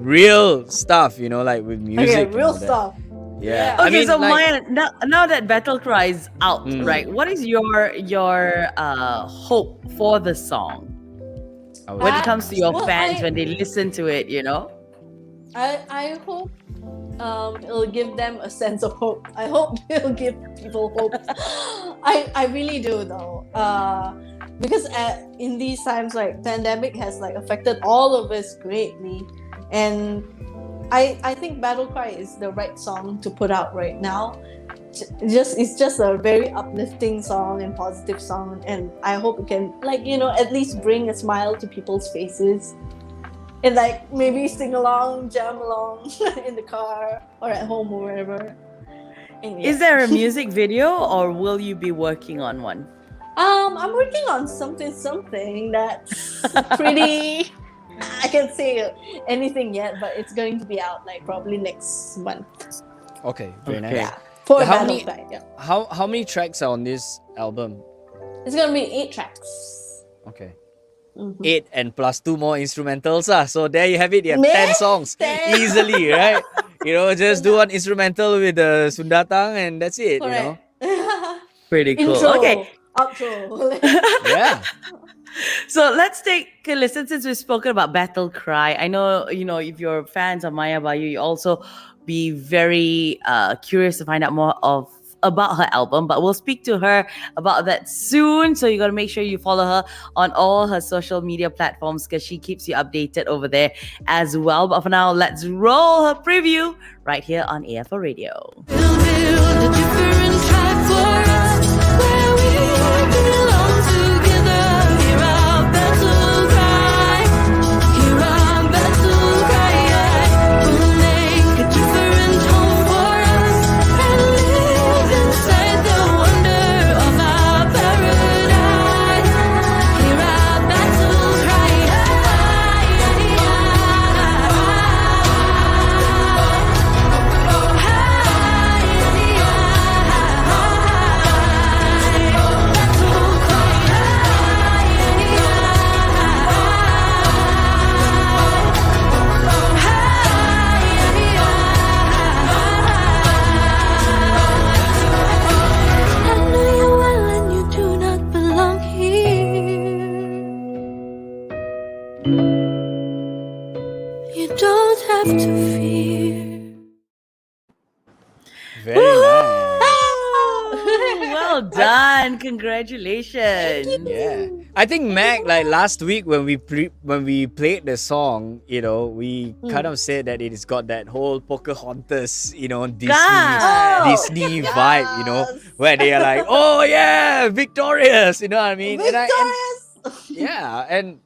real stuff. Like with music. Okay, and real all that. stuff. Yeah. Yeah. I Okay, mean, so like, Maya, now that BattleCry is out, Mm. right? What is your hope for the song I when was- it comes to your Well, fans I- when they listen to it? I hope it'll give them a sense of hope. I hope it'll give people hope. I really do though. Because in these times, like pandemic has like affected all of us greatly, and I think BattleCry is the right song to put out right now. It's just a very uplifting song and positive song, and I hope it can at least bring a smile to people's faces. And maybe sing along, jam along in the car or at home or wherever. And Is there a music video, or will you be working on one? I'm working on something that's pretty. I can't say anything yet, but it's going to be out probably next month. Okay, very Okay. nice. For How many- BattleCry, yeah. How many tracks are on this album? It's gonna be 8 tracks. Okay. Mhm. 8 and plus 2 more instrumentals. So there you have it. You have Meh, 10 songs 10. easily, right? Just do one instrumental with the Sundatang and that's it, Correct. Pretty cool. Intro, Okay, outro. Yeah. so let's take a listen since we've spoken about BattleCry. I know, if you're fans of MayaBayu, you also be very curious to find out more about her album, but we'll speak to her about that soon. So you got to make sure you follow her on all her social media platforms because she keeps you updated over there as well. But for now, let's roll her preview right here on AFO Radio. We'll build a different track for us where we belong together. Hear our battle cry. Hear our battle cry. We'll make a different home for us and live inside the wonder of our paradise. Hear our battle cry. I know you well and you do not belong here. You don't have to fear. Very nice. Well done. Congratulations. Yeah. I think Mac, last week when we played the song, we kind of said that it's got that whole Pocahontas, Disney Ah. Disney vibe, where they are like, oh yeah, victorious, you know what I mean? Victorious! Yeah, and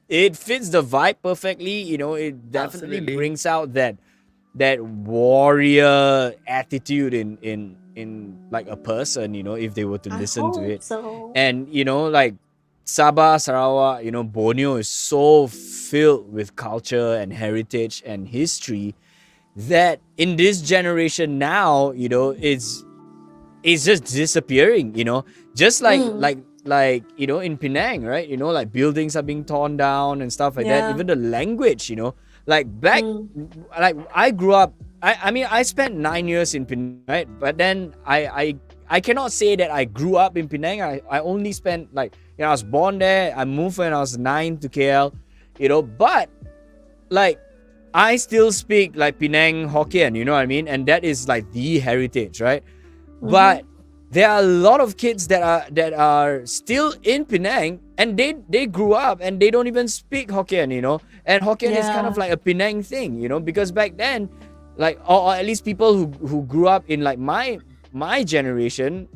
it fits the vibe perfectly. It definitely Absolutely. brings out that warrior attitude in like a person. If they were to listen to it. So. And Sabah, Sarawak, Borneo is so filled with culture and heritage and history that in this generation now, it's just disappearing. Just like in Penang, right? Like buildings are being torn down and stuff like that. Yeah. Even the language, like back, like I grew up. I spent 9 years in Penang, right? But then I cannot say that I grew up in Penang. I only spent I was born there. I moved when I was 9 to KL, but I still speak Penang Hokkien, you know what I mean? And that is the heritage, right? But there are a lot of kids that are still in Penang, and they grew up and they don't even speak Hokkien, and Hokkien is kind of like a Penang thing, because back then, like, or at least people who grew up in like my generation,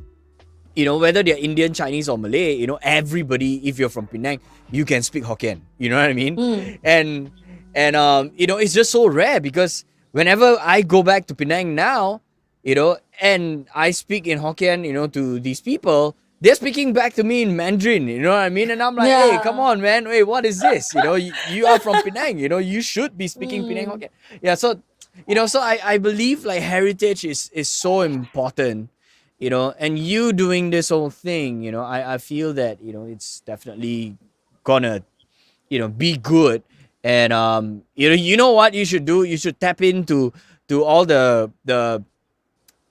whether they're Indian, Chinese, or Malay, everybody, if you're from Penang, you can speak Hokkien. You know what I mean? And it's just so rare, because whenever I go back to Penang now, and I speak in Hokkien, to these people, they're speaking back to me in Mandarin, you know what I mean? And I'm like, hey, come on, man. Wait, what is this? You are from Penang, you should be speaking Penang Hokkien. Yeah, so, so I believe like heritage is so important, and you doing this whole thing, I feel that, it's definitely gonna, be good. And, you know what you should do? You should tap into all the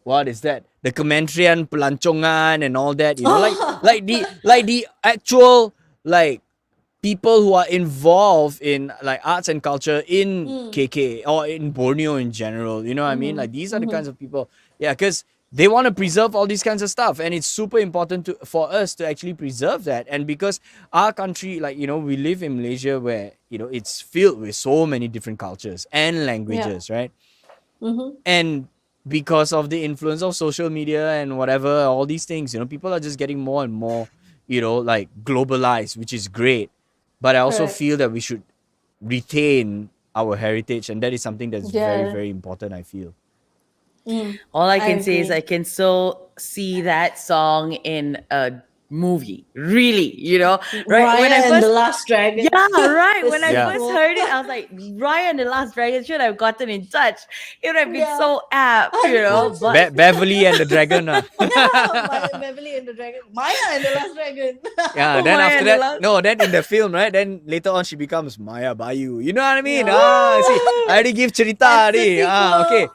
what is that? The Kementerian Pelancongan and all that, like the actual like people who are involved in like arts and culture in KK or in Borneo in general. You know what I mean? Like these are the kinds of people, because they want to preserve all these kinds of stuff, and it's super important for us to actually preserve that. And because our country, like, we live in Malaysia where, it's filled with so many different cultures and languages, right? And because of the influence of social media and whatever, all these things, people are just getting more and more, like globalized, which is great. But I also feel that we should retain our heritage, and that is something that's very, very important, I feel. All I can say is I can so see that song in a movie, really, right? Raya and the Last Dragon. Yeah, right. When I Yeah. first heard it, I was like, Raya and the Last Dragon should have gotten in touch. It would have been so apt, But Beverly and the Dragon. Beverly and the Dragon. Maya and the Last Dragon. Yeah, then Maya after and that, then in the film, right? Then later on, she becomes MayaBayu. You know what I mean? See, I already give cerita already. Okay.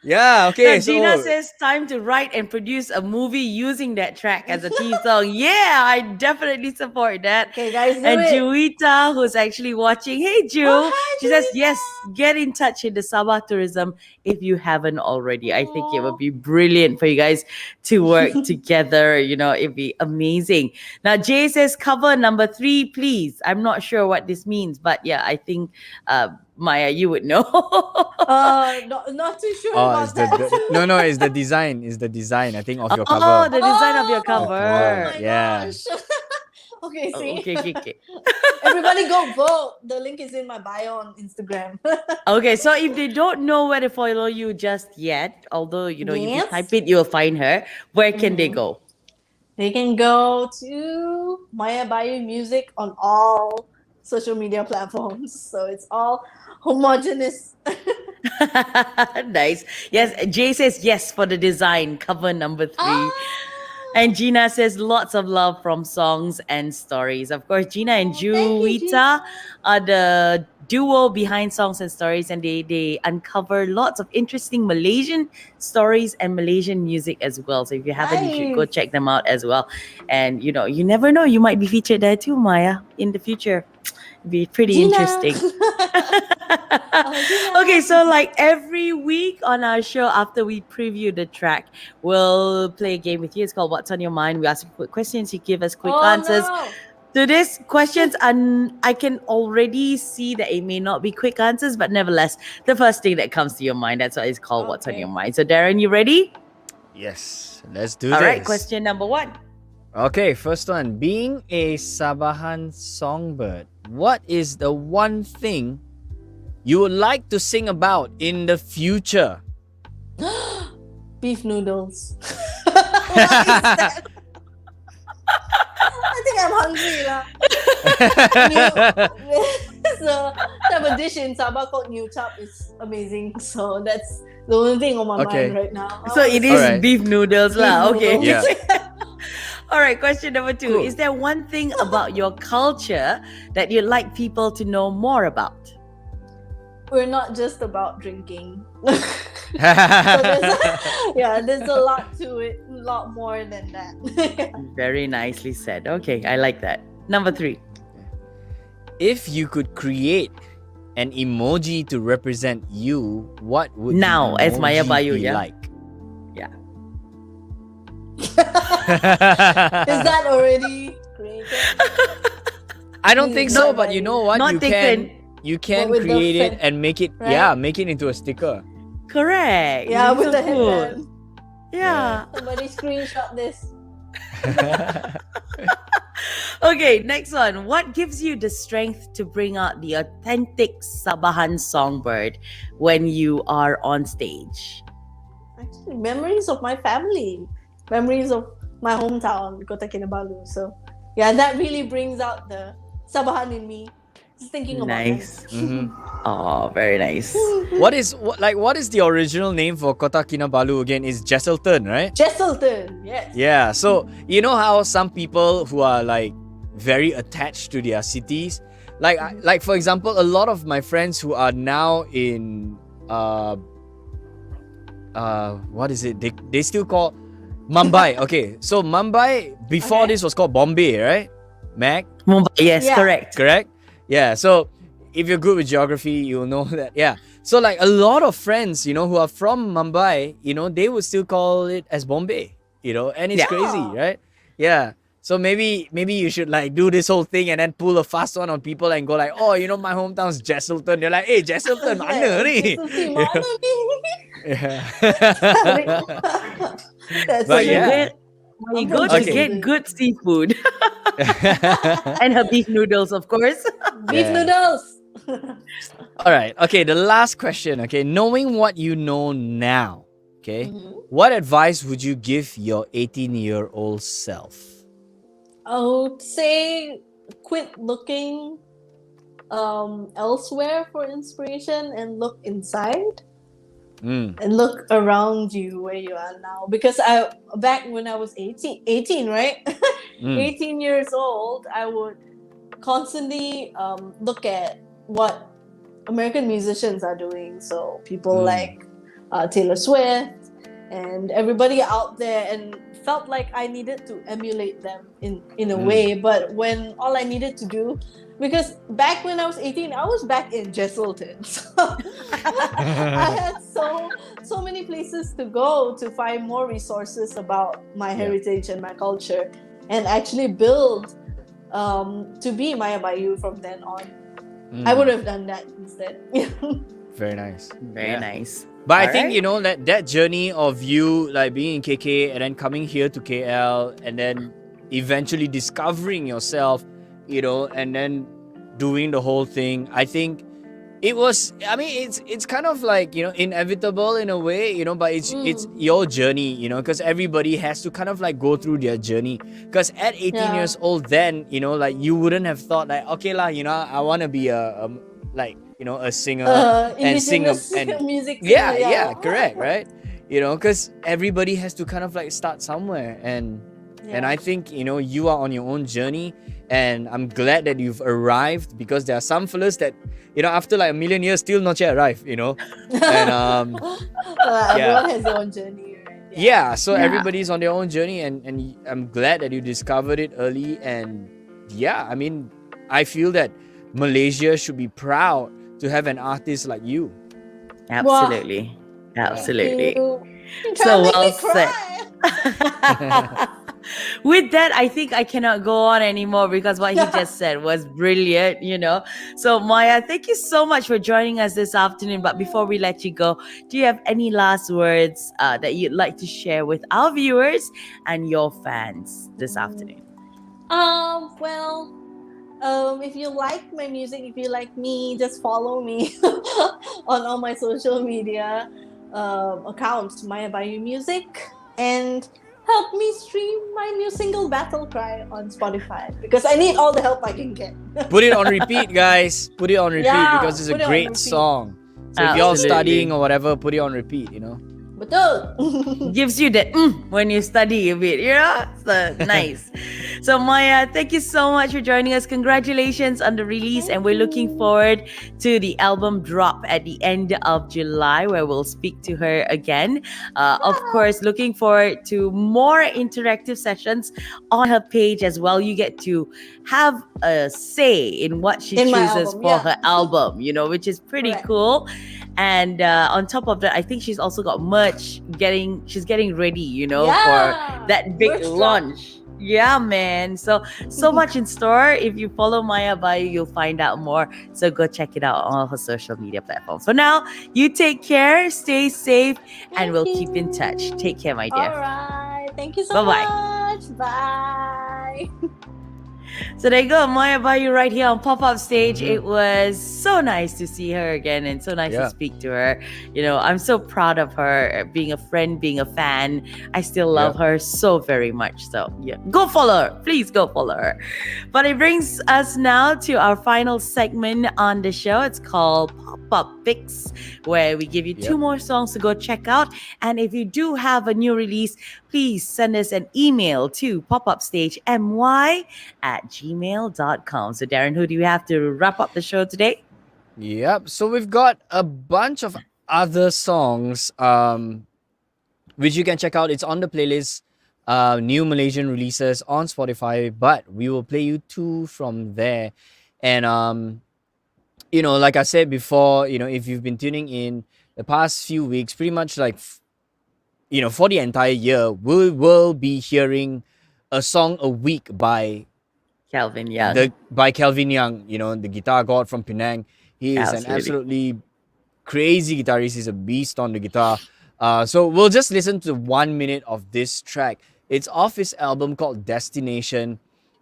Yeah, okay. So Gina says time to write and produce a movie using that track as a theme song. Yeah, I definitely support that. Okay, guys, do And it. Juita, who's actually watching, hey Ju, hi, she says Juwita. yes, get in touch with the Sabah Tourism if you haven't already. I think it would be brilliant for you guys to work together. It'd be amazing. Now Jay says cover number 3, please. I'm not sure what this means, but yeah, I think Maya, you would know. Not too sure about that. No, it's the design. It's the design, I think, of your cover. Oh, the design of your cover. Oh my Yeah. gosh. Okay, see. Okay. Everybody go vote. The link is in my bio on Instagram. Okay, so if they don't know where to follow you just yet, although if you Yes. type it, you'll find her. Where can they go? They can go to MayaBayu Music on all social media platforms. So it's all homogenous. Nice. Yes, Jay says yes for the design, cover number 3. And Gina says lots of love from songs and stories. Of course, Gina and Thank you, Juwita are the duo behind songs and stories, and they uncover lots of interesting Malaysian stories and Malaysian music as well. So if you haven't, you should go Nice. check them out as well. And you never know, you might be featured there too, Maya, in the future. It'd be pretty Gina. interesting. Gina. Okay, so like every week on our show, after we preview the track, we'll play a game with you. It's called What's on Your Mind. We ask you quick questions, you give us quick answers. No. To these questions, I can already see that it may not be quick answers, but nevertheless, the first thing that comes to your mind, that's why it's called What's on Okay. Your Mind. So Darren, you ready? Yes, let's do All this. right, question number 1. Okay, first one. Being a Sabahan songbird, what is the one thing you would like to sing about in the future? Beef noodles. What is that? I think I'm hungry lah. So type of dish in Sabah called new chop is amazing. So that's the only thing on my Okay. mind right now. So it is Alright. beef noodles lah. Beef Okay. noodles. Yeah. All right, question number 2. Cool. Is there one thing about your culture that you'd like people to know more about? We're not just about drinking. So there's a lot to it, a lot more than that. Very nicely said. Okay, I like that. Number 3. If you could create an emoji to represent you, what would Now, the as emoji MayaBayu, be yeah? like? Yeah. Is that already created? I don't think so, Not but you know what? Not You can But with the create it fan, and make it right? make it into a sticker. Correct. Yeah, It's with so the cool. headband. Yeah. Somebody screenshot this. Okay, next one. What gives you the strength to bring out the authentic Sabahan songbird when you are on stage? Actually, memories of my family, memories of my hometown, Kota Kinabalu. So, yeah, that really brings out the Sabahan in me. Just thinking about Nice. Mhm. Oh, very nice. them. What is the original name for Kota Kinabalu again? Is Jesselton, right? Jesselton, yes. Yeah. So you know how some people who are like very attached to their cities, like for example, a lot of my friends who are now in what is it? They still call Mumbai. Okay, so Mumbai before Okay. this was called Bombay, right? Mag, Mumbai, yes, Yeah. correct. correct? Yeah. So if you're good with geography, you'll know that. Yeah. So like a lot of friends, who are from Mumbai, they would still call it as Bombay, and it's Yeah. crazy, right? Yeah. So maybe you should like do this whole thing and then pull a fast one on people and go like, oh, my hometown's Jesselton. They're like, hey, Jesselton, mana ni? Jesselton, mana ni? Yeah. That's But Where you yeah. get, where you go to Okay. get good seafood and her beef noodles, of course. Beef Yeah. noodles. All right. Okay. The last question. Okay. Knowing what you know now, okay, Mhm. what advice would you give your 18-year-old self? I would say quit looking elsewhere for inspiration and look inside Mm. and look around you where you are now. Because back when I was 18, right? Mm. 18 years old, I would constantly look at what American musicians are doing. So people Mm. like Taylor Swift and everybody out there, and felt like I needed to emulate them in a Mm. way. But when all I needed to do, because back when I was 18, I was back in Jesselton. So I had so many places to go to find more resources about my Yeah. heritage and my culture, and actually build to be MayaBayu from then on. Mm. I would have done that instead. Very nice. Very Yeah. nice. But I All think right. that journey of you like being in KK and then coming here to KL and then eventually discovering yourself, and then doing the whole thing. I think it was. I mean, it's kind of like inevitable in a way, but it's your journey, because everybody has to kind of like go through their journey. Because at 18 Yeah. years old, then like you wouldn't have thought like, okay lah, I want to be a singer and sing Indigenous and music. yeah, correct, right? Because everybody has to kind of like start somewhere, and I think you are on your own journey, and I'm glad that you've arrived, because there are some fellas that after like a million years still not yet arrived, and Everyone has their own journey, right? yeah, so Yeah. everybody's on their own journey, and I'm glad that you discovered it early. And yeah, I mean, I feel that Malaysia should be proud to have an artist like you. Absolutely. Absolutely. You So trying to make well me said. cry. With that, I think I cannot go on anymore because what he just said was brilliant, So, Maya, thank you so much for joining us this afternoon. But before we let you go, do you have any last words that you'd like to share with our viewers and your fans this afternoon? Well, if you like my music, if you like me, just follow me on all my social media accounts, MayaBayu Music, and help me stream my new single BattleCry on Spotify, because I need all the help I can get. Put it on repeat, guys. Put it on repeat, Yeah, because it's put a it on great repeat. song. So if you're Absolutely. studying or whatever, put it on repeat, Betul. Gives you that when you study a bit, So nice. So Maya, thank you so much for joining us. Congratulations on the release, and we're looking forward to the album drop at the end of July, where we'll speak to her again. Of course, looking forward to more interactive sessions on her page as well. You get to have a say in what she In my chooses album, for yeah. her album, which is pretty Correct. cool. And on top of that, I think she's also got merch. She's getting ready, for Yeah, that big merch drop. launch. Yeah, man. So much in store. If you follow MayaBayu, you'll find out more. So go check it out on all her social media platforms. For now, you take care, stay safe, and we'll keep in touch. Take care, my dear. All right. Thank you so Bye-bye. much. Bye. So there you go, MayaBayu right here on Pop-Up Stage. It was so nice to see her again and so nice Yeah. to speak to her. I'm so proud of her, being a friend, being a fan. I still love her so very much. So yeah, go follow her. Please go follow her. But it brings us now to our final segment on the show. It's called Pop-Up Picks, where we give you two more songs to go check out. And if you do have a new release, please send us an email to popupstagemy@gmail.com. So Darren, who do you have to wrap up the show today? Yep. So we've got a bunch of other songs which you can check out. It's on the playlist. New Malaysian releases on Spotify, but we will play you two from there. And like I said before, if you've been tuning in the past few weeks, pretty much like for the entire year, we will be hearing a song a week by Calvin Young. Calvin Young, the guitar god from Penang. He is an absolutely crazy guitarist. He's a beast on the guitar. So we'll just listen to 1 minute of this track. It's off his album called Destination.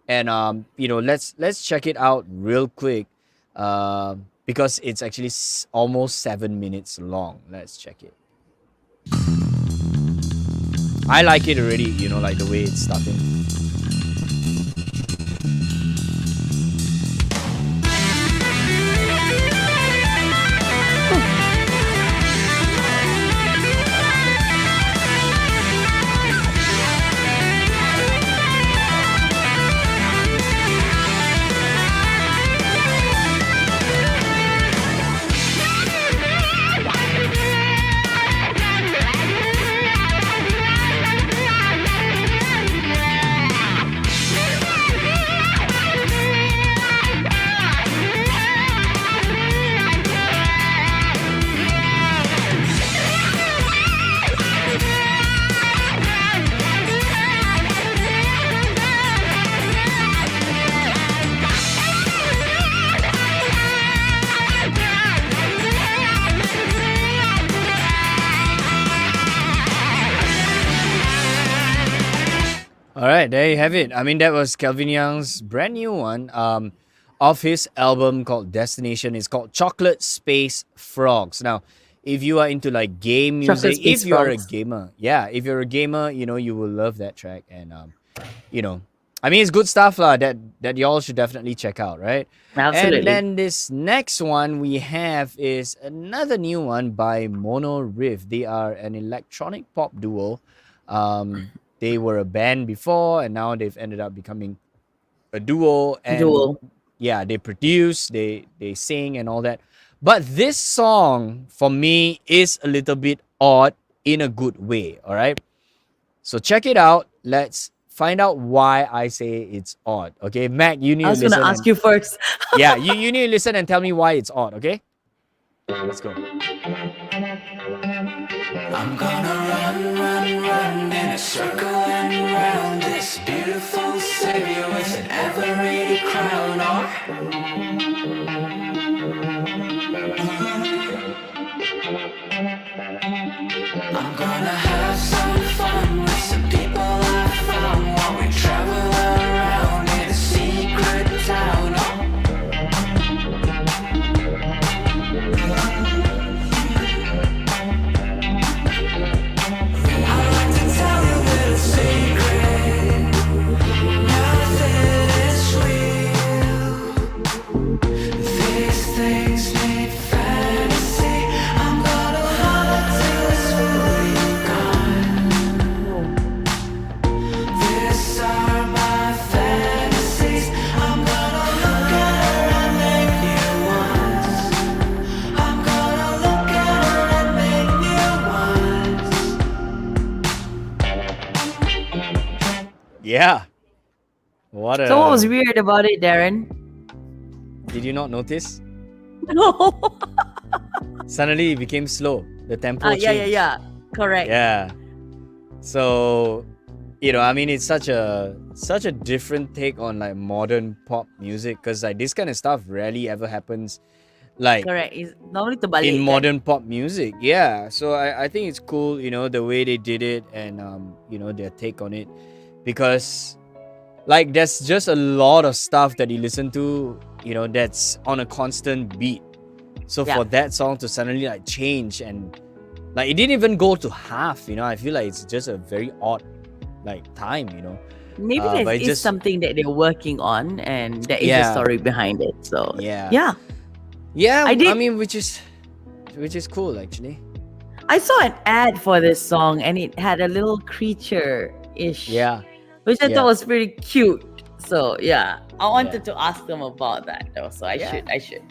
And let's check it out real quick. Because it's actually almost 7 minutes long. Let's check it. I like it already, like the way it's starting. All right, there you have it. I mean, that was Calvin Young's brand new one of his album called Destination. It's called Chocolate Space Frogs. Now, if you are into like game music, if you're a gamer, if you're a gamer, you will love that track. And I mean, it's good stuff that y'all should definitely check out, right? Absolutely. And then this next one we have is another new one by Mono Riff. They are an electronic pop duo. They were a band before, and now they've ended up becoming a duo. And yeah, they produce, they sing, and all that. But this song for me is a little bit odd in a good way. All right, so check it out. Let's find out why I say it's odd. Okay, Mac, you need to listen. I was gonna ask you first. Yeah, you need to listen and tell me why it's odd. Okay, let's go. I'm gonna run in a circle and round this beautiful savior with an ever-ready crown. I'm gonna have some fun with some people I found while we travel around in a secret town. Yeah. So what was weird about it, Darren? Did you not notice? No. suddenly it became slow. The tempo changed. Yeah. Correct. Yeah. So, I mean, it's such a different take on like modern pop music, because like this kind of stuff rarely ever happens like Correct. It's normally terbalik in kan? modern pop music. Yeah. So I think it's cool, the way they did it, and their take on it, because like there's just a lot of stuff that you listen to, that's on a constant beat. So Yeah. for that song to suddenly like change, and like it didn't even go to half, I feel like it's just a very odd like time, Maybe but there it is just- something that they're working on, and there is a Yeah. story behind it. So Yeah. yeah. Yeah, I did- mean, which is cool actually. I saw an ad for this song, and it had a little creature-ish. Yeah. Which I Yeah. thought was pretty cute. So yeah, I wanted to ask them about that though. So I should.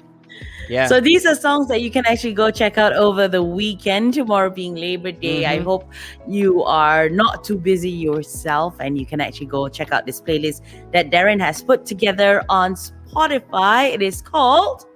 Yeah. So these are songs that you can actually go check out over the weekend. Tomorrow being Labor Day, I Mhm. hope you are not too busy yourself, and you can actually go check out this playlist that Darren has put together on Spotify. It is called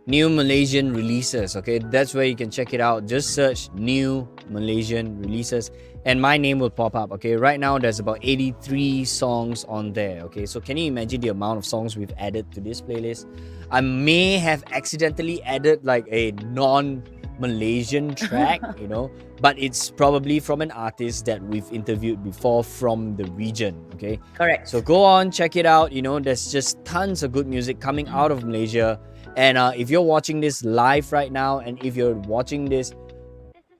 New Malaysian releases. Okay, that's where you can check it out. Just search New Malaysian releases, and my name will pop up. Okay, right now there's about 83 songs on there. Okay, so can you imagine the amount of songs we've added to this playlist? I may have accidentally added like a non-Malaysian track, but it's probably from an artist that we've interviewed before from the region. Okay, correct. so go on, check it out. There's just tons of good music coming out of Malaysia. And if you're watching this live right now, and if you're watching this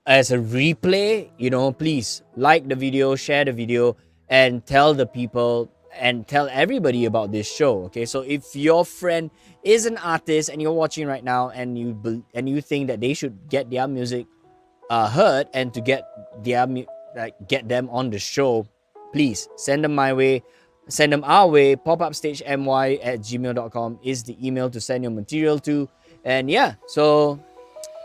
as a replay, please like the video, share the video, and tell the people and tell everybody about this show. Okay, so if your friend is an artist and you're watching right now, and you think that they should get their music heard, and to get get them on the show, please send them my way. Send them our way. popupstagemy@gmail.com is the email to send your material to. And yeah, so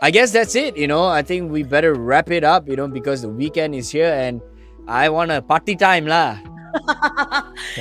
I guess that's it. I think we better wrap it up, because the weekend is here and I want a party time lah.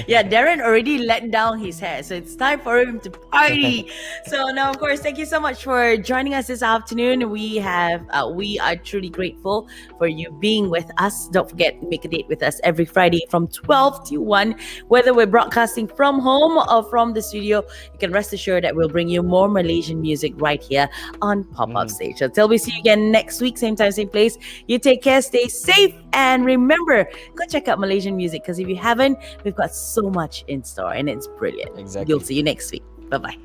Yeah, Darren already let down his hair, so it's time for him to party. So now, of course, thank you so much for joining us this afternoon. We are truly grateful for you being with us. Don't forget, make a date with us every Friday from 12 to 1. Whether we're broadcasting from home or from the studio, you can rest assured that we'll bring you more Malaysian music right here on Pop-Up Stage. So till we see you again next week, same time, same place. You take care, stay safe, and remember, go check out Malaysian music, because if you haven't, we've got so much in store and it's brilliant. Exactly. You'll see you next week. Bye-bye.